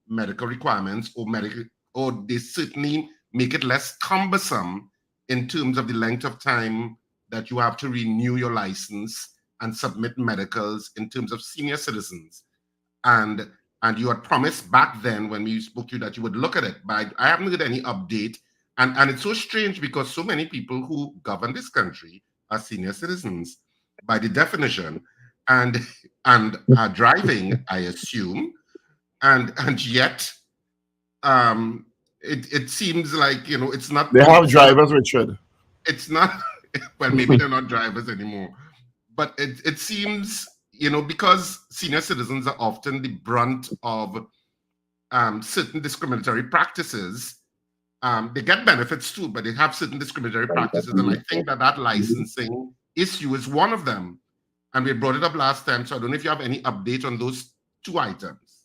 medical requirements or medical or they certainly make it less cumbersome in terms of the length of time that you have to renew your license and submit medicals in terms of senior citizens. And you had promised back then when we spoke to you that you would look at it, but I haven't heard any update. And it's so strange because so many people who govern this country are senior citizens by the definition, and are driving, I assume, and yet it seems like, you know, it's not. They have drivers, Richard. It's not. Well, maybe they're not drivers anymore, but it seems, you know, because senior citizens are often the brunt of certain discriminatory practices. They get benefits too, but they have certain discriminatory practices, and I think that licensing issue is one of them. And we brought it up last time, so I don't know if you have any update on those two items.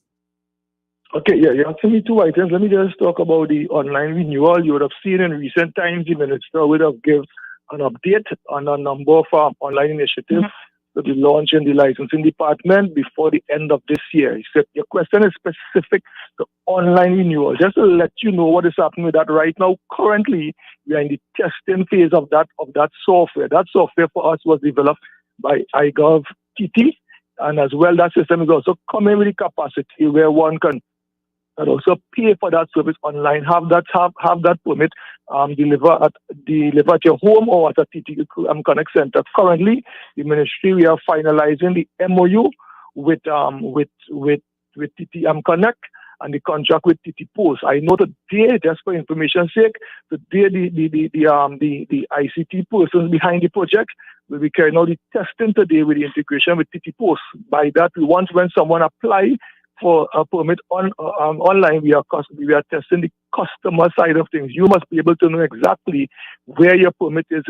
Okay, yeah, you're asking me two items. Let me just talk about the online renewal. You would have seen in recent times the minister would have given an update on a number of online initiatives to be launched in the licensing department before the end of this year. He said your question is specific to online renewal. Just to let you know what is happening with that right now. Currently, we are in the testing phase of that software. That software for us was developed by iGov TT, and as well that system is also coming with the capacity where one can also pay for that service online, have that permit delivered at your home or at a TT Connect center. Currently, the ministry, we are finalizing the MOU with TT Connect and the contract with TT Post. I know today, just for information's sake, today the ICT persons behind the project will be carrying out the testing today with the integration with TT Post. By that, we want when someone apply for a permit online, we are testing the customer side of things. You must be able to know exactly where your permit is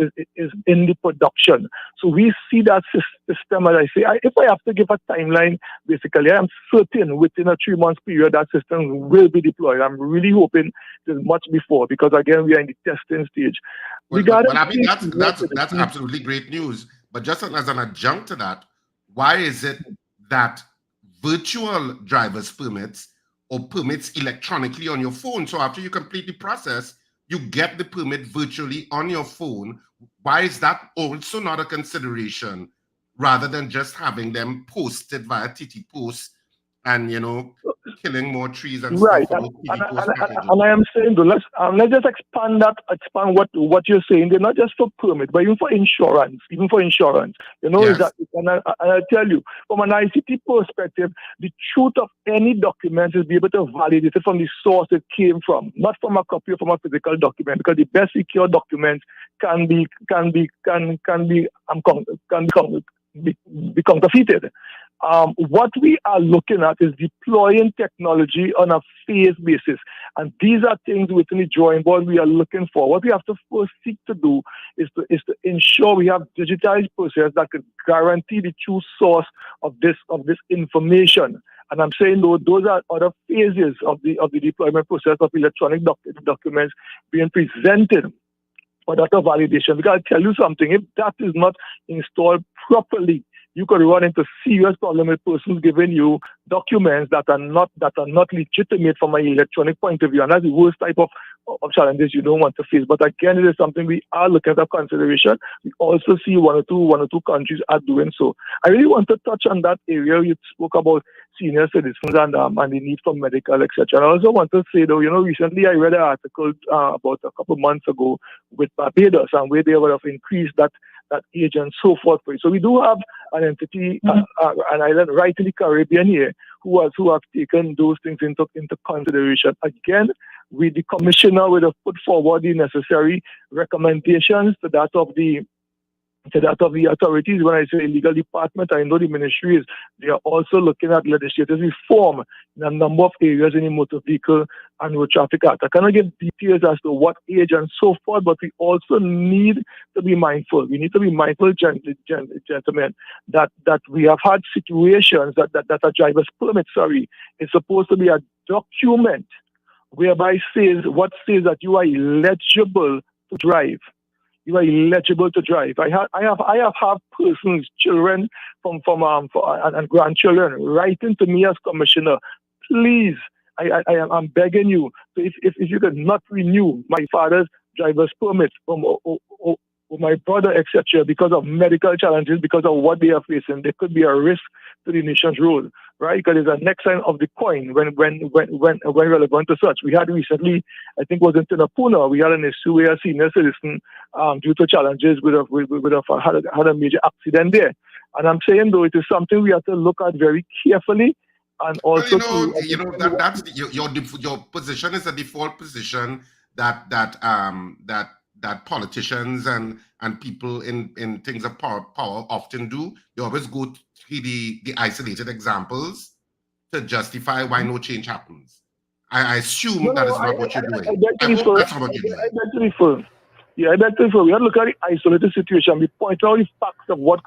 in the production. So we see that system, as I say, if I have to give a timeline, basically, I am certain within a 3-month period that system will be deployed. I'm really hoping it's much before, because again, we are in the testing stage. Well, I mean, that's absolutely great news. But just as an adjunct to that, why is it that virtual driver's permits or permits electronically on your phone, so after you complete the process, you get the permit virtually on your phone? Why is that also not a consideration rather than just having them posted via TT Post and, you know, killing more trees and right? stuff for TT Post packages? And I am saying, though, let's just expand what you're saying. They're not just for permit, but even for insurance. You know, Yes. and I tell you, from an ICT perspective, the truth of any document is be able to validate it from the source it came from, not from a copy or from a physical document, because the best secure documents can be counterfeited. What we are looking at is deploying technology on a phase basis. And these are things within the drawing board we are looking for. What we have to first seek to do is to ensure we have digitized process that could guarantee the true source of this information. And I'm saying those are other phases of the deployment process of electronic documents being presented for data validation. Because I'll tell you something, if that is not installed properly, you could run into serious problem with persons giving you documents that are not legitimate from an electronic point of view, and that's the worst type of challenges you don't want to face. But again, it is something we are looking at consideration. We also see one or two countries are doing so. I really want to touch on that area. You spoke about senior citizens and the need for medical, etc. I also want to say, though, you know, recently I read an article about a couple months ago with Barbados, and where they would have increased that age and so forth. So we do have an entity, an island right in the Caribbean here, who have taken those things into consideration. Again, the commissioner would have put forward the necessary recommendations to that of the authorities. When I say legal department, I know the ministry they are also looking at legislative reform in a number of areas in the motor vehicle and road traffic act. I cannot give details as to what age and so forth, but we also need to be mindful. We need to be mindful, gentlemen, that we have had situations that a driver's permit, is supposed to be a document whereby says that you are eligible to drive. You are eligible to drive. I have persons, children and grandchildren writing to me as commissioner. Please, I'm begging you. So if you could not renew my father's driver's permit or my brother, etc., because of medical challenges, because of what they are facing, there could be a risk to the nation's road, right? Because it's a next sign of the coin when relevant to such. We had recently, I think it was in Tinapuna, we had an issue where a senior citizen, due to challenges, had a major accident there. And I'm saying, though, it is something we have to look at very carefully. And also, that's your position is a default position that politicians and people in things of power often do. They always go to the isolated examples to justify why no change happens. I assume that is not what you're doing. I hope that's not what you're doing. I beg to differ. We have to look at the isolated situation. We point out the facts of what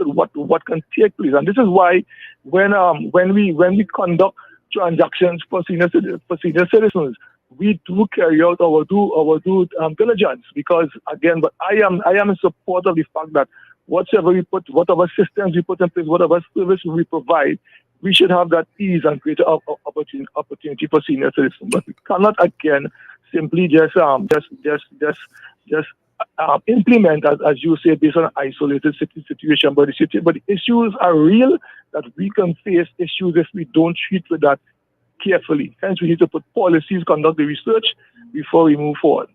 can take place, and this is why when we conduct transactions for senior citizens, we do carry out our due diligence, because again, but I am in support of the fact that whatever systems we put in place, whatever service we provide, we should have that ease and greater opportunity for senior citizens. But we cannot again simply just implement, as you say, based on an isolated situation. But the issues are real, that we can face issues if we don't treat with that carefully. Hence, we need to put policies, conduct the research before we move forward.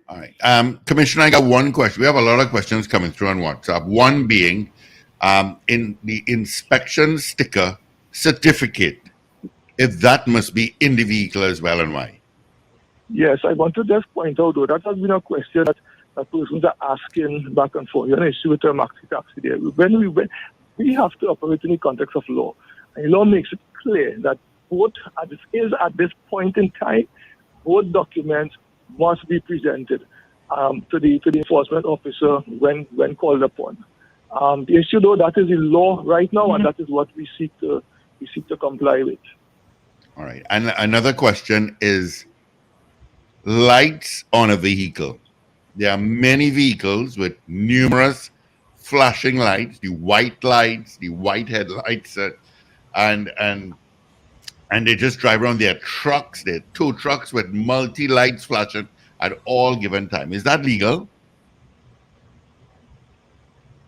All right. Commissioner, I got one question. We have a lot of questions coming through on WhatsApp. One being, in the inspection sticker certificate, if that must be in the vehicle as well, and why? Yes, I want to just point out, though, that has been a question that persons are asking back and forth. You're an issue with a maxi taxi there. When we have to operate in the context of law, and law makes it clear that at this point in time, both documents must be presented to the enforcement officer when called upon. The issue, though, that is the law right now, and that is what we seek to comply with. All right. And another question is lights on a vehicle. There are many vehicles with numerous flashing lights, the white headlights, and they just drive around their trucks. They're tow trucks with multi-lights flashing at all given time. Is that legal?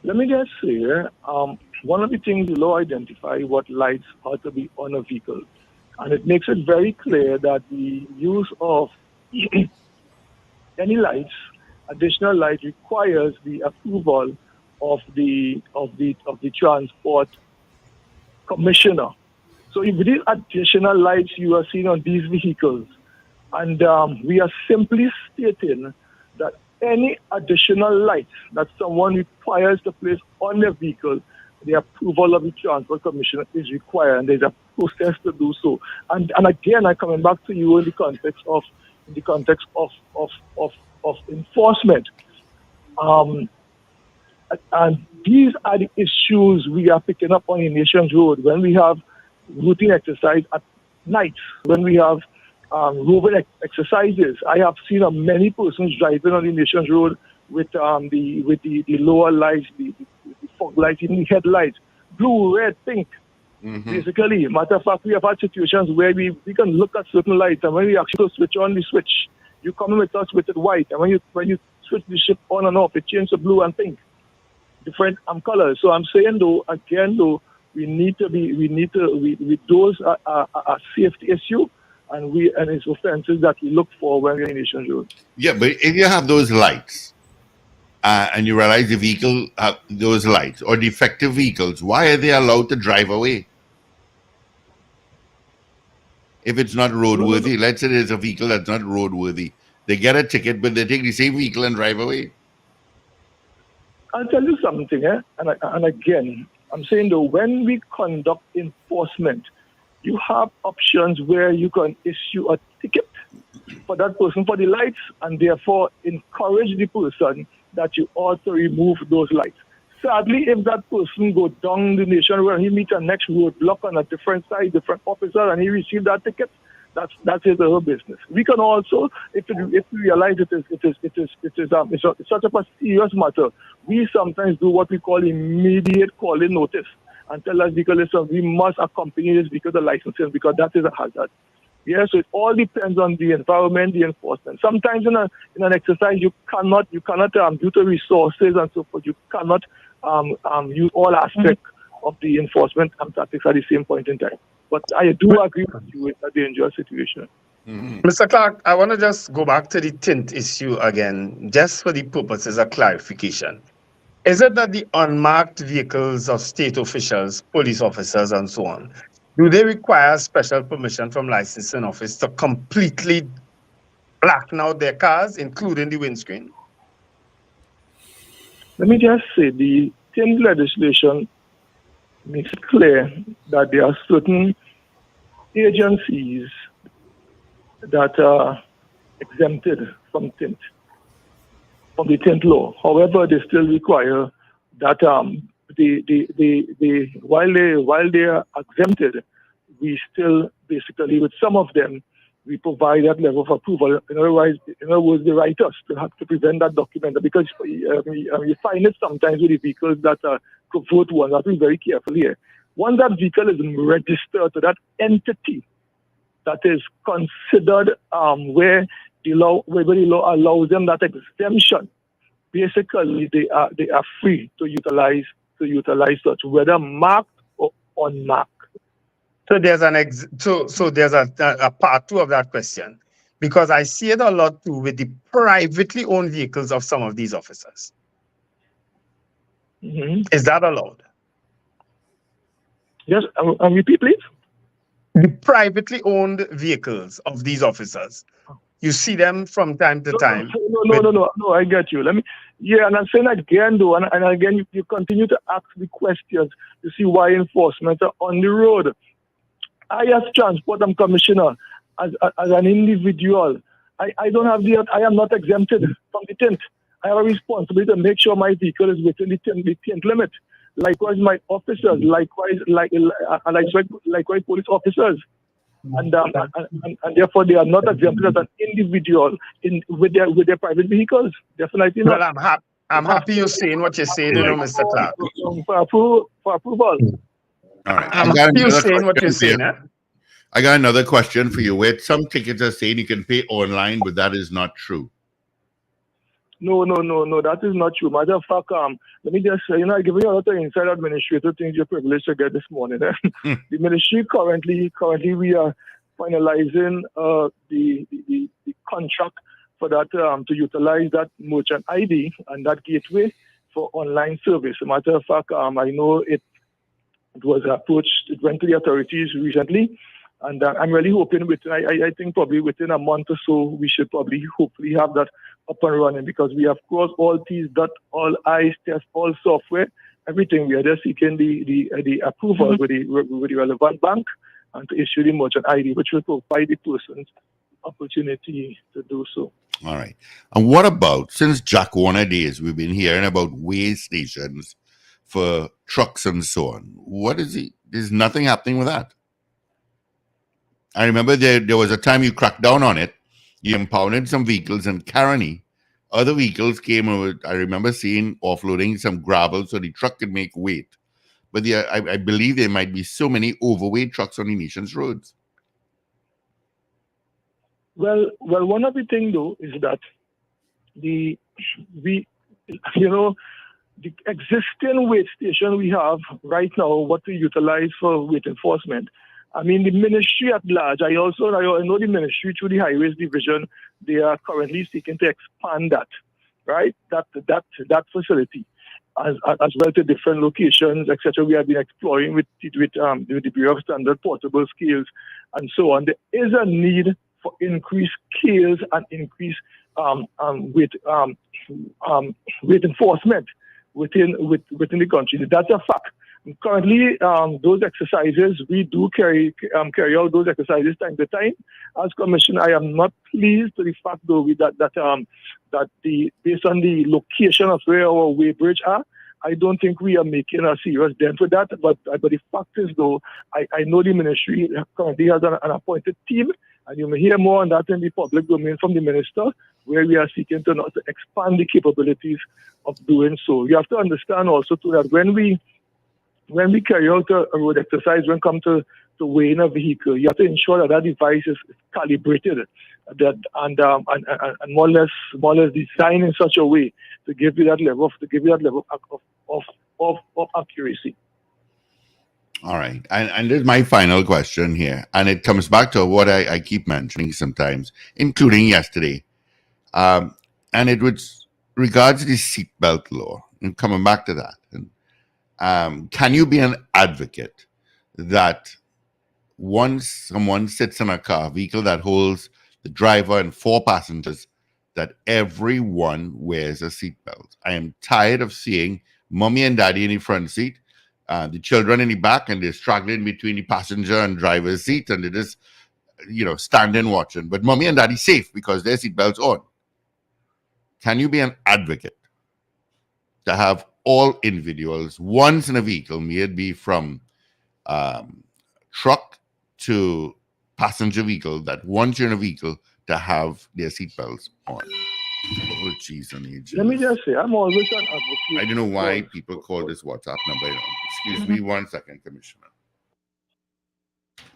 Let me just say, one of the things the law identifies what lights are to be on a vehicle. And it makes it very clear that the use of any lights, additional light, requires the approval of the transport commissioner. So if these additional lights you are seeing on these vehicles, and we are simply stating that any additional lights that someone requires to place on their vehicle, the approval of the transport commissioner is required, and there's a process to do so. And again, I'm coming back to you in the context of enforcement. And these are the issues we are picking up on the nation's road when we have routine exercise at night, when we have roving exercises. I have seen many persons driving on the nation's road with the lower lights, the fog lights, even the headlights, blue, red, pink. Basically, matter of fact, we have had situations where we can look at certain lights, and when we actually switch on the switch, you come in with us with it white, and when you switch the ship on and off, it changes to blue and pink, different colors. So I'm saying, though, those are a safety issue, and it's offenses that we look for when we're in nation's road. Yeah, but if you have those lights, and you realize the vehicle have those lights or defective vehicles, why are they allowed to drive away? If it's not roadworthy, let's say there's a vehicle that's not roadworthy, they get a ticket, but they take the same vehicle and drive away. I'll tell you something, and again, I'm saying, though, when we conduct enforcement, you have options where you can issue a ticket for that person for the lights, and therefore encourage the person that you ought to remove those lights. Sadly, if that person go down the nation where he meets a next roadblock on a different side, different officer, and he receives that ticket, that's his or her business. We can also, if we realize it's such a serious matter, we sometimes do what we call immediate calling notice and tell us, because listen, we must accompany this because of licensing, because that is a hazard. Yeah, so it all depends on the environment, the enforcement. Sometimes in an exercise, you cannot due to resources and so forth, you cannot use all aspects of the enforcement tactics at the same point in time. But I do agree with you, it's a dangerous situation. Mr. Clark, I want to just go back to the tint issue again, just for the purposes of clarification. Is it that the unmarked vehicles of state officials, police officers, and so on, do they require special permission from licensing office to completely blacken out their cars, including the windscreen? Let me just say, the tint legislation makes it clear that there are certain agencies that are exempted from the tint law. However, they still require that while they are exempted, we still basically, with some of them, we provide that level of approval. In other words, they write us to have to present that document, because you find it sometimes with the vehicles that are covert ones. I have to be very careful here. Once that vehicle is registered to that entity that is considered where the law allows them that exemption, basically they are free to utilize such, whether marked or unmarked. So there's there's a part two of that question, because I see it a lot too with the privately owned vehicles of some of these officers. Is that allowed? Yes, and repeat, please. The privately owned vehicles of these officers, you see them from time to time. No, I get you. And I'm saying again though, and again, you continue to ask the questions to see why enforcement are on the road. I, as Transport and Commissioner, as an individual, I don't have I am not exempted from the tint. I have a responsibility to make sure my vehicle is within the tint limit. Likewise, my officers, likewise police officers, and therefore they are not exempted as an individual with their private vehicles. Definitely not. Well, I'm happy you're saying what you're saying, Mr. Clark. For approval. All right. I'm happy you're saying what you're saying. I got another question for you. Where some tickets are saying you can pay online, but that is not true. No, that is not true. Matter of fact, let me just say, I give you a lot of inside administrative things you're privileged to get this morning. The ministry currently we are finalizing the contract for that to utilize that merchant ID and that gateway for online service. Matter of fact, I know it was approached, it went to the authorities recently, and I'm really hoping I think probably within a month or so we should hopefully have that up and running, because we have crossed all T's, dot all I's, test all software, everything. We are just seeking the approval with the relevant bank and to issue the merchant ID, which will provide the person's opportunity to do so. All right. And what about, since Jack Warner days, we've been hearing about weigh stations for trucks and so on. What is it? There's nothing happening with that. I remember there was a time you cracked down on it. You impounded some vehicles in Caroni. Other vehicles came over. I remember seeing offloading some gravel so the truck could make weight. But I believe there might be so many overweight trucks on the nation's roads. Well, one of the things though is that the existing weight station we have right now, what we utilize for weight enforcement. I mean, the ministry at large, I know the ministry through the Highways Division, they are currently seeking to expand that, right? That facility as well to different locations, etc. We have been exploring with the Bureau of Standard Portable Scales and so on. There is a need for increased scales and increased weight enforcement within the country. That's a fact. Currently, those exercises, we do carry out those exercises time to time. As Commissioner, I am not pleased with the fact, though, that based on the location of where our weighbridge are, I don't think we are making a serious dent with that. But the fact is, though, I know the ministry currently has an appointed team, and you may hear more on that in the public domain from the minister, where we are seeking to expand the capabilities of doing so. You have to understand also, too, that when we carry out a road exercise, when it comes to to weigh in a vehicle, you have to ensure that that device is calibrated, and more or less designed in such a way to give you that level of accuracy. All right. And this is my final question here. And it comes back to what I keep mentioning sometimes, including yesterday. And it was regards the seatbelt law. And coming back to that. And, can you be an advocate that once someone sits in a vehicle that holds the driver and 4 passengers, that everyone wears a seatbelt? I am tired of seeing mommy and daddy in the front seat, the children in the back, and they're struggling between the passenger and driver's seat, and they're just, standing watching. But mommy and daddy safe because their seatbelts on. Can you be an advocate to have all individuals once in a vehicle, may it be from truck to passenger vehicle, that once you're in a vehicle to have their seatbelts on? Oh, jeez, let me just say, I'm always an advocate. I don't know why people call this WhatsApp number. Excuse me 1 second, Commissioner.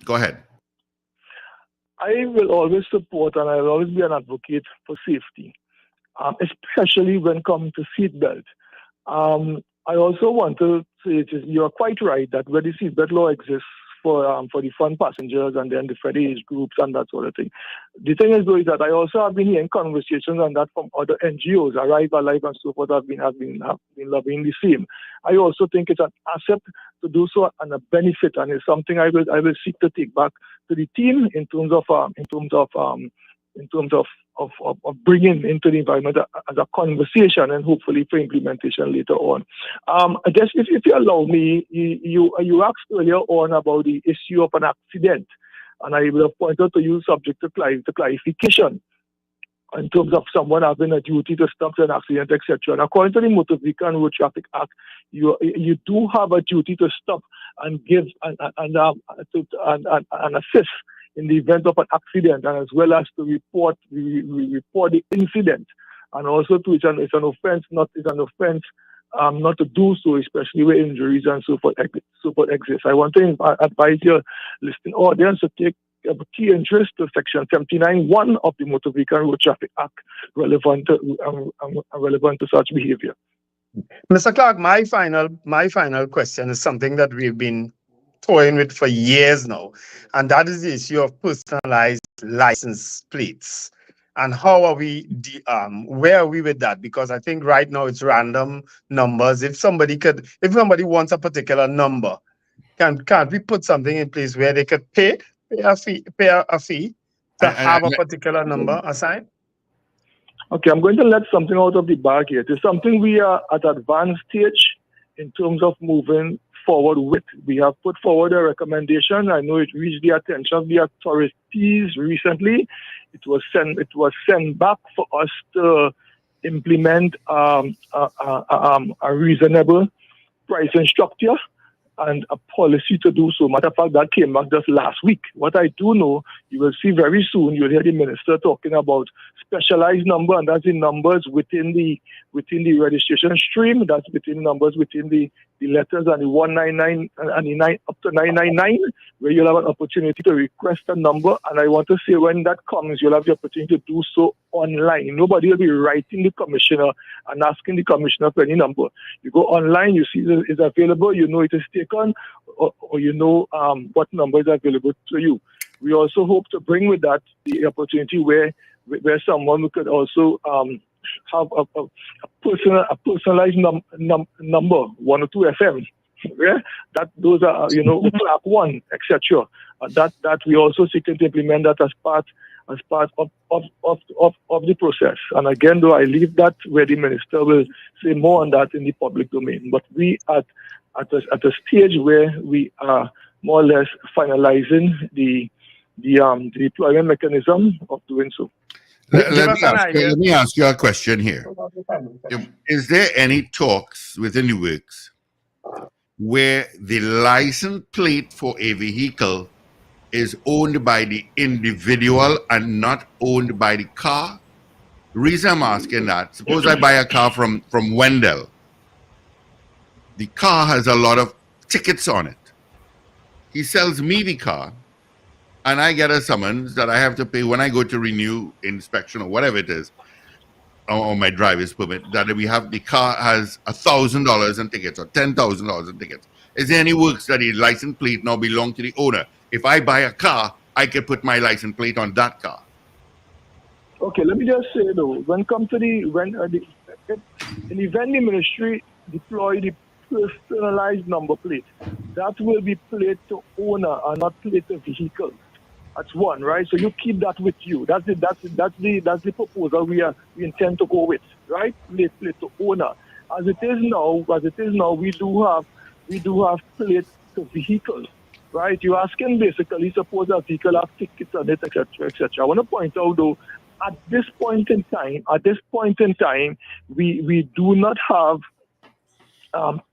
Go ahead. I will always support and I will always be an advocate for safety, especially when it comes to seatbelt. I also want to say you're quite right that where the seatbelt law exists for the front passengers and then the different age groups and that sort of thing. The thing is, though, is that I also have been hearing conversations on that from other NGOs, Arrive Alive and so forth, have been lobbying the same. I also think it's an asset to do so and a benefit, and it's something I will seek to take back to the team in terms of bringing into the environment as a conversation and hopefully for implementation later on. I guess if you allow me, you asked earlier on about the issue of an accident, and I will have pointed to you subject to clarification in terms of someone having a duty to stop an accident, etc. And according to the Motor Vehicle and Road Traffic Act, you do have a duty to stop and give and assist in the event of an accident, and as well as to report the incident, and also to it's an offense not to do so, especially where injuries and so forth exist. I want to advise your listening audience to take a key interest to Section 79(1) of the Motor Vehicle and Road Traffic Act relevant to such behavior. Mr. Clark, my final question is something that we've been toying with for years now, and that is the issue of personalized license plates. And how are we, where are we with that? Because I think right now it's random numbers. If somebody wants a particular number, can't we put something in place where they could pay a fee to have a particular number assigned? Okay, I'm going to let something out of the bag here. It's something we are at advanced stage in terms of moving forward with. We have put forward a recommendation. I know it reached the attention of the authorities recently. It was sent back for us to implement a reasonable pricing structure and a policy to do so. Matter of fact, that came back just last week. What I do know, you will see very soon, you'll hear the minister talking about specialized number, and that's the numbers within the registration stream, that's within numbers within the letters and the 199 and the 9 up to 999, where you'll have an opportunity to request a number. And I want to say when that comes, you'll have the opportunity to do so online. Nobody will be writing the commissioner and asking the commissioner for any number. You go online, you see that it's available, you know it is taken, or you know what number is available to you. We also hope to bring with that the opportunity where someone could also have a personalized number, 102 FM. Yeah, those are Clark 1, etc. That we also seek to implement that as part of the process. And again, though, I leave that where the minister will say more on that in the public domain. But we at a stage where we are more or less finalizing the deployment mechanism of doing so. Let me ask you a question here. Is there any talks within the works where the license plate for a vehicle is owned by the individual and not owned by the car? The reason I'm asking that, suppose I buy a car from Wendell. The car has a lot of tickets on it. he sells me the car, and I get a summons that I have to pay when I go to renew inspection or whatever it is on my driver's permit, that we have the car has $1,000 in tickets or $10,000 in tickets. Is there any works that the license plate now belong to the owner? If I buy a car, I can put my license plate on that car. Okay, let me just say though, when the vending ministry deploy the personalized number plate, that will be plate to owner and not plate to vehicle. That's one, right? So you keep that with you. That's the proposal we intend to go with, right? Plate to owner. As it is now, we do have plate to vehicle, right? You're asking basically, suppose a vehicle has tickets on it, etc., etc. I want to point out though, at this point in time, we do not have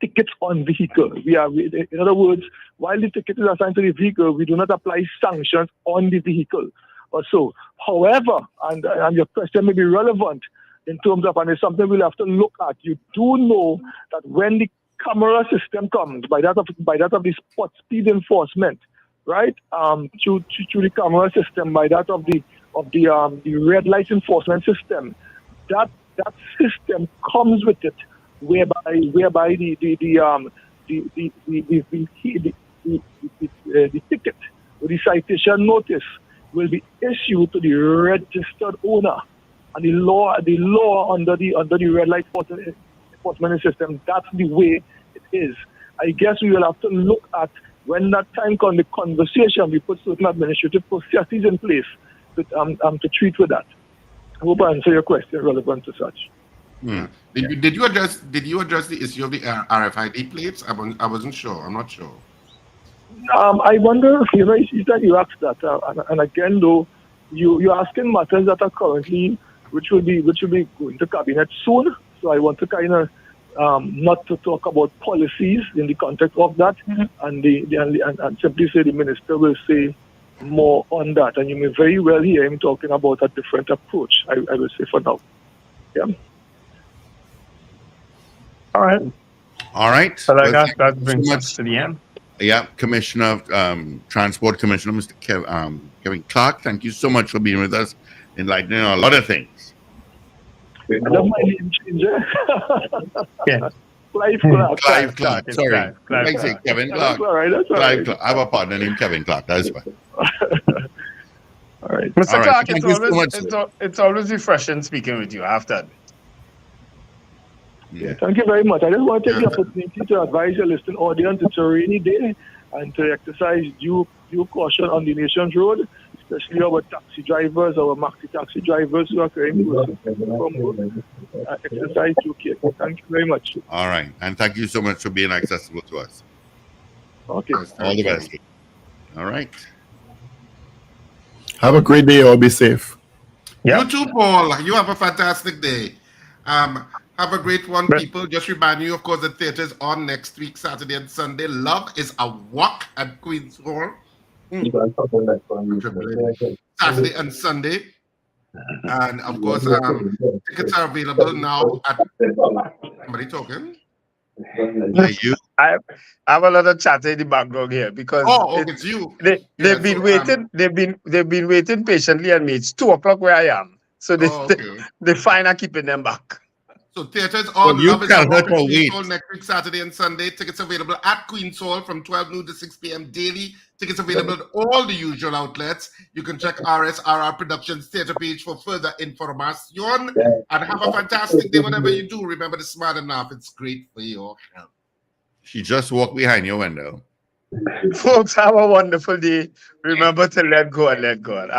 tickets on vehicle. In other words, while the ticket is assigned to the vehicle, we do not apply sanctions on the vehicle or so. However, and your question may be relevant in terms of, and it's something we'll have to look at. You do know that when the camera system comes, by that of the spot speed enforcement, right? Through the camera system, by that of the red light enforcement system, that system comes with it, whereby the ticket or the citation notice will be issued to the registered owner, and the law under the red light enforcement system. That's the way it is. I guess we will have to look at, when that time comes, the conversation, we put certain administrative processes in place to treat with that. I hope I answer your question relevant to such. Did you address the issue of the RFID plates? I wasn't sure. I'm not sure. I wonder, you asked that, and again though, you're asking matters that are currently, which will be going to cabinet soon. So I want to kind of not to talk about policies in the context of that, and simply say the minister will say more on that, and you may very well hear him talking about a different approach. I will say for now. Yeah. All right. So that brings us to the end. Yeah, Commissioner Transport Commissioner Mr. Kevin Clark, thank you so much for being with us, enlightening on a lot of things. I love my name changer. Yeah. Clive Clark. Sorry. I say Kevin Clark. That's all right. Clive Clark. I have a partner named Kevin Clark. That's fine. All right. Mr. Clark, Thank it's always refreshing speaking with you. I have to. Yeah, thank you very much. I just want to take the opportunity to advise your listening audience, it's a rainy day, and to exercise due caution on the nation's road, especially our taxi drivers, our maxi taxi drivers who are carrying from work. Exercise due care. Thank you very much. All right. And thank you so much for being accessible to us. Okay. All the best. All right. Have a great day. All be safe. You too, Paul. You have a fantastic day. Have a great one, people. Just remind you, of course, the theater is on next week, Saturday and Sunday. Love is a Walk at Queen's Hall. Saturday and Sunday. And, of course, tickets are available now at... Somebody talking? I have a lot of chatter in the background here because it's you. They've been waiting patiently, and it's 2:00 where I am. So they find I'm keeping them back. So theaters on Love is a Walk at Queen's Hall next week, Saturday and Sunday. Tickets available at Queen's Hall from 12 noon to 6 p.m. daily. Tickets available at all the usual outlets. You can check RSRR Productions theater page for further information. And have a fantastic day whatever you do. Remember to smile and laugh. It's great for your health. She just walked behind you, Wendell. Folks, have a wonderful day. Remember to let go and let God.